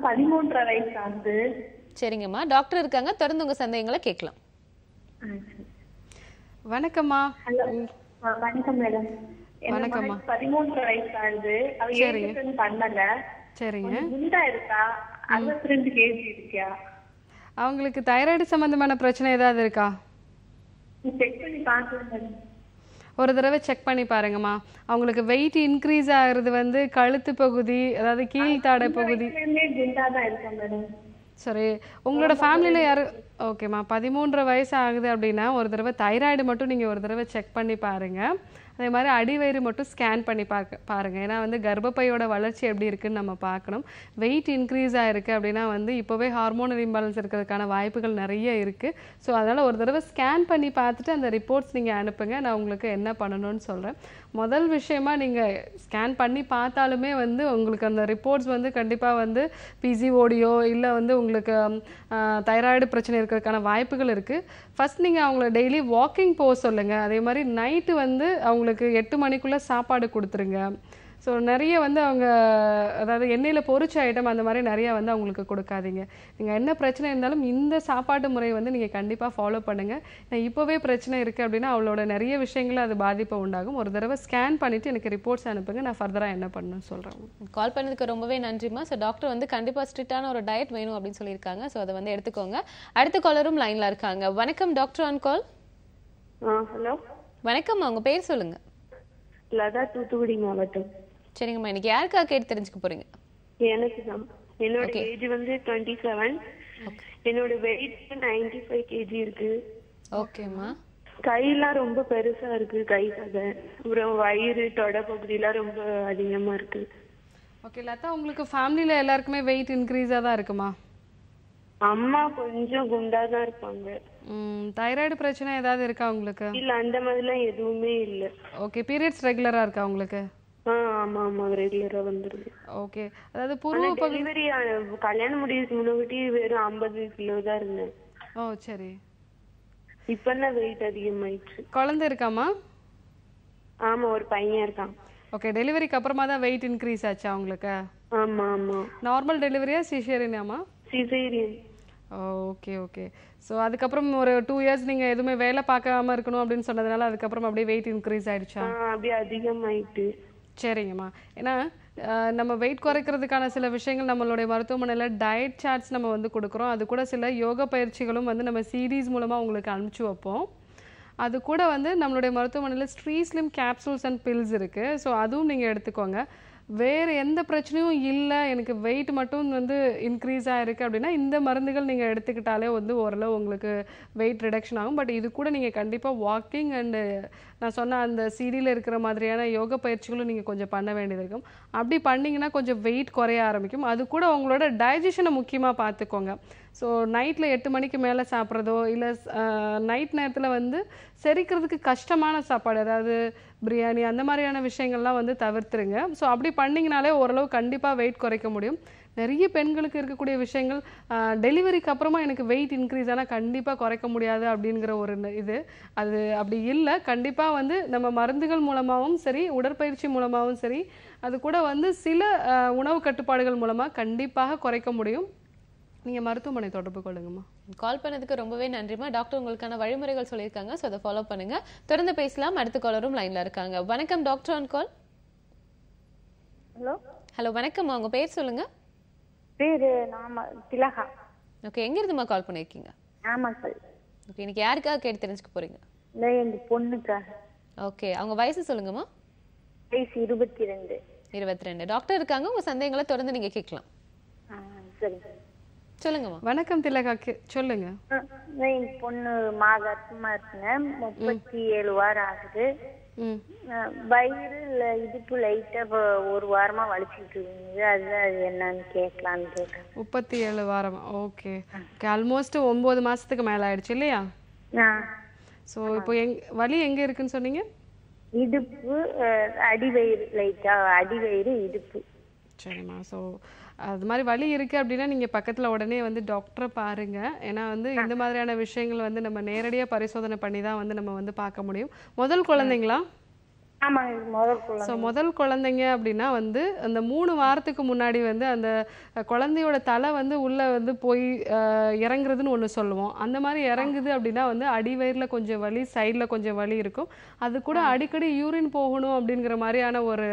13 வயசு ஆகுது. சரிங்கம்மா, டாக்டர் இருக்காங்க, தொடர்ந்து உங்க சந்தேகங்களை கேட்கலாம். வணக்கம்மா. ஹலோ வணக்கம் மேடம். வணக்கம்மா. 13 வயசு ஆகுது. அவ ஏற்கனவே பண்ணல. சரிங்க. குண்டா இருக்கா? 62 kg இருக்கா? அவங்களுக்கு தைராய்டு சம்பந்தமான பிரச்சனை ஏதாவது இருக்கா? செக் பண்ணி பாருங்க. ஒரு தடவை செக் பண்ணி பாருங்கம்மா. அவங்களுக்கு வெயிட் இன்க்ரீஸ் ஆகுறது வந்து கழுத்து பகுதி, அதாவது கீழ்த்தாடை பகுதி. குண்டா தான் இருக்கா மேடம். சரி, உங்களோட ஃபேமிலியில் யாரு? ஓகேம்மா, 13 வயசு ஆகுது அப்படின்னா ஒரு தடவை தைராய்டு மட்டும் நீங்கள் ஒரு தடவை செக் பண்ணி பாருங்கள். அதே மாதிரி அடிவயிறு மட்டும் ஸ்கேன் பண்ணி பாருங்கள். ஏன்னா வந்து கர்ப்பப்பையோட வளர்ச்சி எப்படி இருக்குன்னு நம்ம பார்க்கணும். வெயிட் இன்க்ரீஸ் ஆகிருக்கு அப்படின்னா வந்து இப்போவே ஹார்மோனல் இம்பேலன்ஸ் இருக்கிறதுக்கான வாய்ப்புகள் நிறைய இருக்குது. ஸோ அதனால் ஒரு தடவை ஸ்கேன் பண்ணி பார்த்துட்டு அந்த ரிப்போர்ட்ஸ் நீங்கள் அனுப்புங்க. நான் உங்களுக்கு என்ன பண்ணணும்னு சொல்கிறேன். முதல் விஷயமா நீங்கள் ஸ்கேன் பண்ணி பார்த்தாலுமே வந்து உங்களுக்கு அந்த ரிப்போர்ட்ஸ் வந்து கண்டிப்பாக வந்து பிசிஓடியோ இல்லை வந்து உங்களுக்கு தைராய்டு பிரச்சனை இருக்கிறதுக்கான வாய்ப்புகள் இருக்குது. ஃபஸ்ட் நீங்கள் அவங்கள டெய்லி வாக்கிங் போக சொல்லுங்கள். அதே மாதிரி நைட்டு வந்து அவங்களுக்கு 8 மணிக்குள்ளே சாப்பாடு கொடுத்துருங்க. ஸோ நிறைய வந்து அவங்க அதாவது எண்ணெயில் பொரிச்ச ஐட்டம் அந்த மாதிரி நிறையா வந்து அவங்களுக்கு கொடுக்காதீங்க. நீங்கள் என்ன பிரச்சனை இருந்தாலும் இந்த சாப்பாட்டு முறையை வந்து நீங்கள் கண்டிப்பாக ஃபாலோ பண்ணுங்கள். இப்போவே பிரச்சனை இருக்குது அப்படின்னா அவளோட நிறைய விஷயங்கள் அது பாதிப்பை உண்டாகும். ஒரு தடவை ஸ்கேன் பண்ணிவிட்டு எனக்கு ரிப்போர்ட்ஸ் அனுப்புங்க. நான் ஃபர்தராக என்ன பண்ணணும்னு சொல்கிறேன். கால் பண்ணதுக்கு ரொம்பவே நன்றிம்மா. ஸோ டாக்டர் வந்து கண்டிப்பாக ஸ்ட்ரிக்டான ஒரு டயட் வேணும் அப்படின்னு சொல்லியிருக்காங்க. ஸோ அதை வந்து எடுத்துக்கோங்க. அடுத்த காலரும் லைனில் இருக்காங்க. வணக்கம் டாக்டர் ஆன் கால். ஹலோ வணக்கம்மா, உங்கள் பேர் சொல்லுங்கள். லதா, தூத்துக்குடி மாவட்டம். சரிங்கம்மா, இன்னைக்கு யாருக்கா கேட்டு தெரிஞ்சுக்க போறீங்க? எனக்கு தான். என்னோட ஏஜ் வந்து 27. என்னோட வெயிட் 95 kg இருக்கு. ஓகேம்மா. கையெல்லாம் ரொம்ப பெருசா இருக்கு, கை சதை, அப்புறம் வயிறு தொடை பகுதியெல்லாம் ரொம்ப அதிகமா இருக்கு. ஓகே லதா, உங்களுக்கு ஃபேமிலியில எல்லாருக்குமே வெயிட் இன்க்ரீஸா தான் இருக்குமா? அம்மா கொஞ்சம் குண்டா தான் இருப்பாங்க. தைராய்டு பிரச்சனை ஏதாவது இருக்கா உங்களுக்கு? இல்ல, அந்த மாதிரிலாம் எதுவுமே இல்ல. ஓகே, பீரியட்ஸ் ரெகுலரா இருக்கா உங்களுக்கு? ஆமா ஆமா, ரெகுலரா வந்துருது. ஓகே, அதாவது பூர்வ டெலிவரி கல்யாணம் முடிவுக்கு முன்னாடி வெறும் 50 கிலோ தான் இருந்தேன். ஓ சரி. இப்பதான் வெயிட் அதிகமாயிடுச்சு. குழந்தை இருக்காமா? ஆமா, ஒரு பையன் இருக்கான். ஓகே, டெலிவரிக்கு அப்புறமா தான் வெயிட் இன்க்ரீஸ் ஆச்சா உங்களுக்கு? ஆமா ஆமா. நார்மல் டெலிவரியா சிசேரியனாமா? சிசேரியன். Okay okay. ஸோ அதுக்கப்புறம் ஒரு 2 இயர்ஸ் நீங்க எதுவுமே வேலை பார்க்காம இருக்கணும் அப்படின்னு சொன்னதுனால அதுக்கப்புறம் அப்படியே வெயிட் இன்க்ரீஸ் ஆயிடுச்சா? அப்படியே அதிகமாயிட்டு. சரிங்கம்மா. ஏன்னா நம்ம வெயிட் குறைக்கிறதுக்கான சில விஷயங்கள் நம்மளுடைய மருத்துவமனையில் டயட் சார்ட்ஸ் நம்ம வந்து கொடுக்குறோம். அது கூட சில யோகா பயிற்சிகளும் வந்து நம்ம சீரீஸ் மூலமாக உங்களுக்கு அனுப்பிச்சி வைப்போம். அது கூட வந்து நம்மளுடைய மருத்துவமனையில் ஸ்ட்ரீஸ்லிம் கேப்சூல்ஸ் அண்ட் பில்ஸ் இருக்குது. ஸோ அதுவும் நீங்கள் எடுத்துக்கோங்க. வேறு எந்த பிரச்சனையும் இல்லை, எனக்கு வெயிட் மட்டும் வந்து இன்க்ரீஸ் ஆகிருக்கு அப்படின்னா இந்த மருந்துகள் நீங்கள் எடுத்துக்கிட்டாலே வந்து ஓரளவு உங்களுக்கு வெயிட் ரிடக்ஷன் ஆகும். பட் இது கூட நீங்கள் கண்டிப்பாக வாக்கிங் அண்டு நான் சொன்ன அந்த சிடியில் இருக்கிற மாதிரியான யோகா பயிற்சிகளும் நீங்கள் கொஞ்சம் பண்ண வேண்டியது இருக்கும். அப்படி பண்ணிங்கன்னா கொஞ்சம் வெயிட் குறைய ஆரம்பிக்கும். அது கூட உங்களோட டைஜஷனை முக்கியமாக பார்த்துக்கோங்க. ஸோ நைட்டில் 8 மணிக்கு மேலே சாப்பிட்றதோ இல்லை நைட் நேரத்தில் வந்து செரிக்கிறதுக்கு கஷ்டமான சாப்பாடு, அதாவது பிரியாணி அந்த மாதிரியான விஷயங்கள்லாம் வந்து தவிர்த்துருங்க. ஸோ அப்படி பண்ணிங்கனாலே ஓரளவு கண்டிப்பாக வெயிட் குறைக்க முடியும். நிறைய பெண்களுக்கு இருக்கக்கூடிய விஷயங்கள் டெலிவரிக்கு அப்புறமா எனக்கு வெயிட் இன்க்ரீஸ் ஆனால் கண்டிப்பாக குறைக்க முடியாது அப்படிங்கிற ஒரு இது அது அப்படி இல்லை. கண்டிப்பாக வந்து நம்ம மருந்துகள் மூலமாகவும் சரி, உடற்பயிற்சி மூலமாகவும் சரி, அது கூட வந்து சில உணவு கட்டுப்பாடுகள் மூலமாக கண்டிப்பாக குறைக்க முடியும். நீங்கள் மருத்துவமனை தொடர்பு கொள்ளுங்கம்மா. கால் பண்ணதுக்கு ரொம்பவே நன்றிம்மா. டாக்டர் உங்களுக்கான வழிமுறைகள் சொல்லியிருக்காங்க. ஸோ அதை ஃபாலோ பண்ணுங்க. தொடர்ந்து பேசலாம். அடுத்த காலரும் லைன்ல இருக்காங்க. வணக்கம் doctor on call. Hello hello வணக்கம்மா, உங்க பேர் சொல்லுங்க. பேரு நாம திலகா. ஓகே, எங்க இருந்துமா கால் பண்ணிருக்கீங்க? ஆமா சார். ஓகே, இன்னைக்கு யாருக்காக கேட்டு தெரிஞ்சுக்க போறீங்க? இல்லை, என் பொண்ணுக்காக. ஓகே, அவங்க வயசு சொல்லுங்கம்மா. வயசு 22. 22. டாக்டர் இருக்காங்க, உங்க சந்தேகங்களை தொடர்ந்து நீங்க கேட்கலாம். சரி சொல்லுங்கம்மா. வணக்கம் திலகா, சொல்லுங்க. என் பொண்ணு மாதமா இருக்குங்க. 37 வாரம் ஆகுது. வயிறு இடுப்பு லைட்டா ஒரு வாரமா வலிச்சுட்டு இருக்குது. அதுதான் அது என்னன்னு கேட்கலான்னு கேட்டேன். 37 வாரமா? ஓகே, ஆல்மோஸ்ட் 9 மாசத்துக்கு மேல ஆயிடுச்சு இல்லையா? ஸோ இப்போ வலி எங்க இருக்குன்னு சொன்னீங்க? இடுப்பு, அடிவயிறு, லைட்டா அடிவயிறு, இடுப்பு. சரிம்மா. ஸோ அது மாதிரி வலி இருக்குது அப்படின்னா நீங்கள் பக்கத்தில் உடனே வந்து டாக்டரை பாருங்கள். ஏன்னா வந்து இந்த மாதிரியான விஷயங்கள் வந்து நம்ம நேரடியாக பரிசோதனை பண்ணி தான் வந்து நம்ம வந்து பார்க்க முடியும். முதல் குழந்தைங்களா? ஸோ முதல் குழந்தைங்க அப்படின்னா வந்து அந்த 3 வாரத்துக்கு முன்னாடி வந்து அந்த குழந்தையோட தலை வந்து உள்ளே வந்து போய் இறங்குறதுன்னு ஒன்று சொல்லுவோம். அந்த மாதிரி இறங்குது அப்படின்னா வந்து அடிவயிறில் கொஞ்சம் வலி, சைடில் கொஞ்சம் வலி இருக்கும். அது கூட அடிக்கடி யூரின் போகணும் அப்படிங்கிற மாதிரியான ஒரு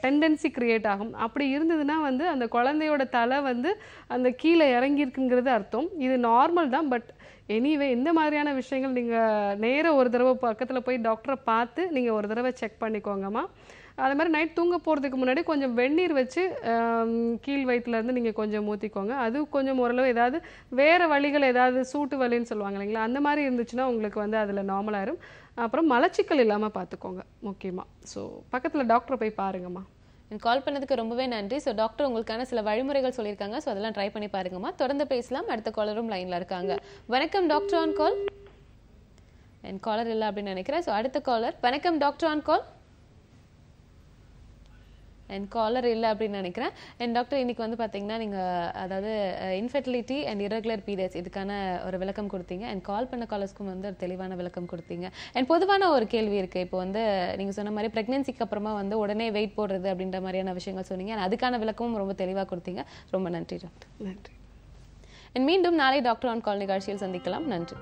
டெண்டன்சி கிரியேட் ஆகும். அப்படி இருந்ததுன்னா வந்து அந்த குழந்தையோட தலை வந்து அந்த கீழே இறங்கியிருக்குங்கிறது அர்த்தம். இது நார்மல் தான். பட் எனிவே இந்த மாதிரியான விஷயங்கள் நீங்கள் நேராக ஒரு தடவை பக்கத்தில் போய் டாக்டரை பார்த்து நீங்கள் ஒரு தடவை செக் பண்ணிக்கோங்கம்மா. அது மாதிரி நைட் தூங்க போகிறதுக்கு முன்னாடி கொஞ்சம் வெந்நீர் வச்சு கீழ் வயிற்றுலேருந்து நீங்கள் கொஞ்சம் ஊற்றிக்கோங்க. அது கொஞ்சம் ஓரளவு ஏதாவது வேறு வலிகள், ஏதாவது சூட்டு வலின்னு சொல்லுவாங்க இல்லைங்களா, அந்த மாதிரி இருந்துச்சுன்னா உங்களுக்கு வந்து அதில் நார்மலாயிரும். அப்புறம் மலச்சிக்கல் இல்லாமல் பார்த்துக்கோங்க முக்கியமாக. ஸோ பக்கத்தில் டாக்டரை போய் பாருங்கம்மா. கால் பண்ணதுக்கு ரொம்பவே நன்றி. ஸோ டாக்டர் உங்களுக்கான சில வழிமுறைகள் சொல்லியிருக்காங்க. ஸோ அதெல்லாம் ட்ரை பண்ணி பாருங்கம்மா. தொடர்ந்து பேசலாம். அடுத்த காலரும் லைன்ல இருக்காங்க. வணக்கம் டாக்டர் ஆன் கால். என் காலர் இல்லை அப்படின்னு நினைக்கிறேன். ஸோ அடுத்த காலர். வணக்கம் டாக்டர் ஆன் கால். என் காலர் இல்லை அப்படின்னு நினைக்கிறேன். அண்ட் டாக்டர் இன்னைக்கு வந்து பார்த்தீங்கன்னா நீங்கள் அதாவது இன்ஃபெர்டிலிட்டி அண்ட் இரகுலர் பீரியட்ஸ் இதுக்கான ஒரு விளக்கம் கொடுத்தீங்க. அண்ட் கால் பண்ண காலர்ஸ்க்கும் வந்து ஒரு தெளிவான விளக்கம் கொடுத்தீங்க. அண்ட் பொதுவான ஒரு கேள்வி இருக்குது. இப்போ வந்து நீங்கள் சொன்ன மாதிரி ப்ரெக்னென்சிக்கு அப்புறமா வந்து உடனே வெயிட் போடுறது அப்படின்ற மாதிரியான விஷயங்கள் சொன்னீங்க. அண்ட் அதுக்கான விளக்கமும் ரொம்ப தெளிவாக கொடுத்தீங்க. ரொம்ப நன்றி டாக்டர். நன்றி. அண்ட் மீண்டும் நாளை டாக்டர் ஆன் கால் நிகழ்ச்சியில் சந்திக்கலாம். நன்றி.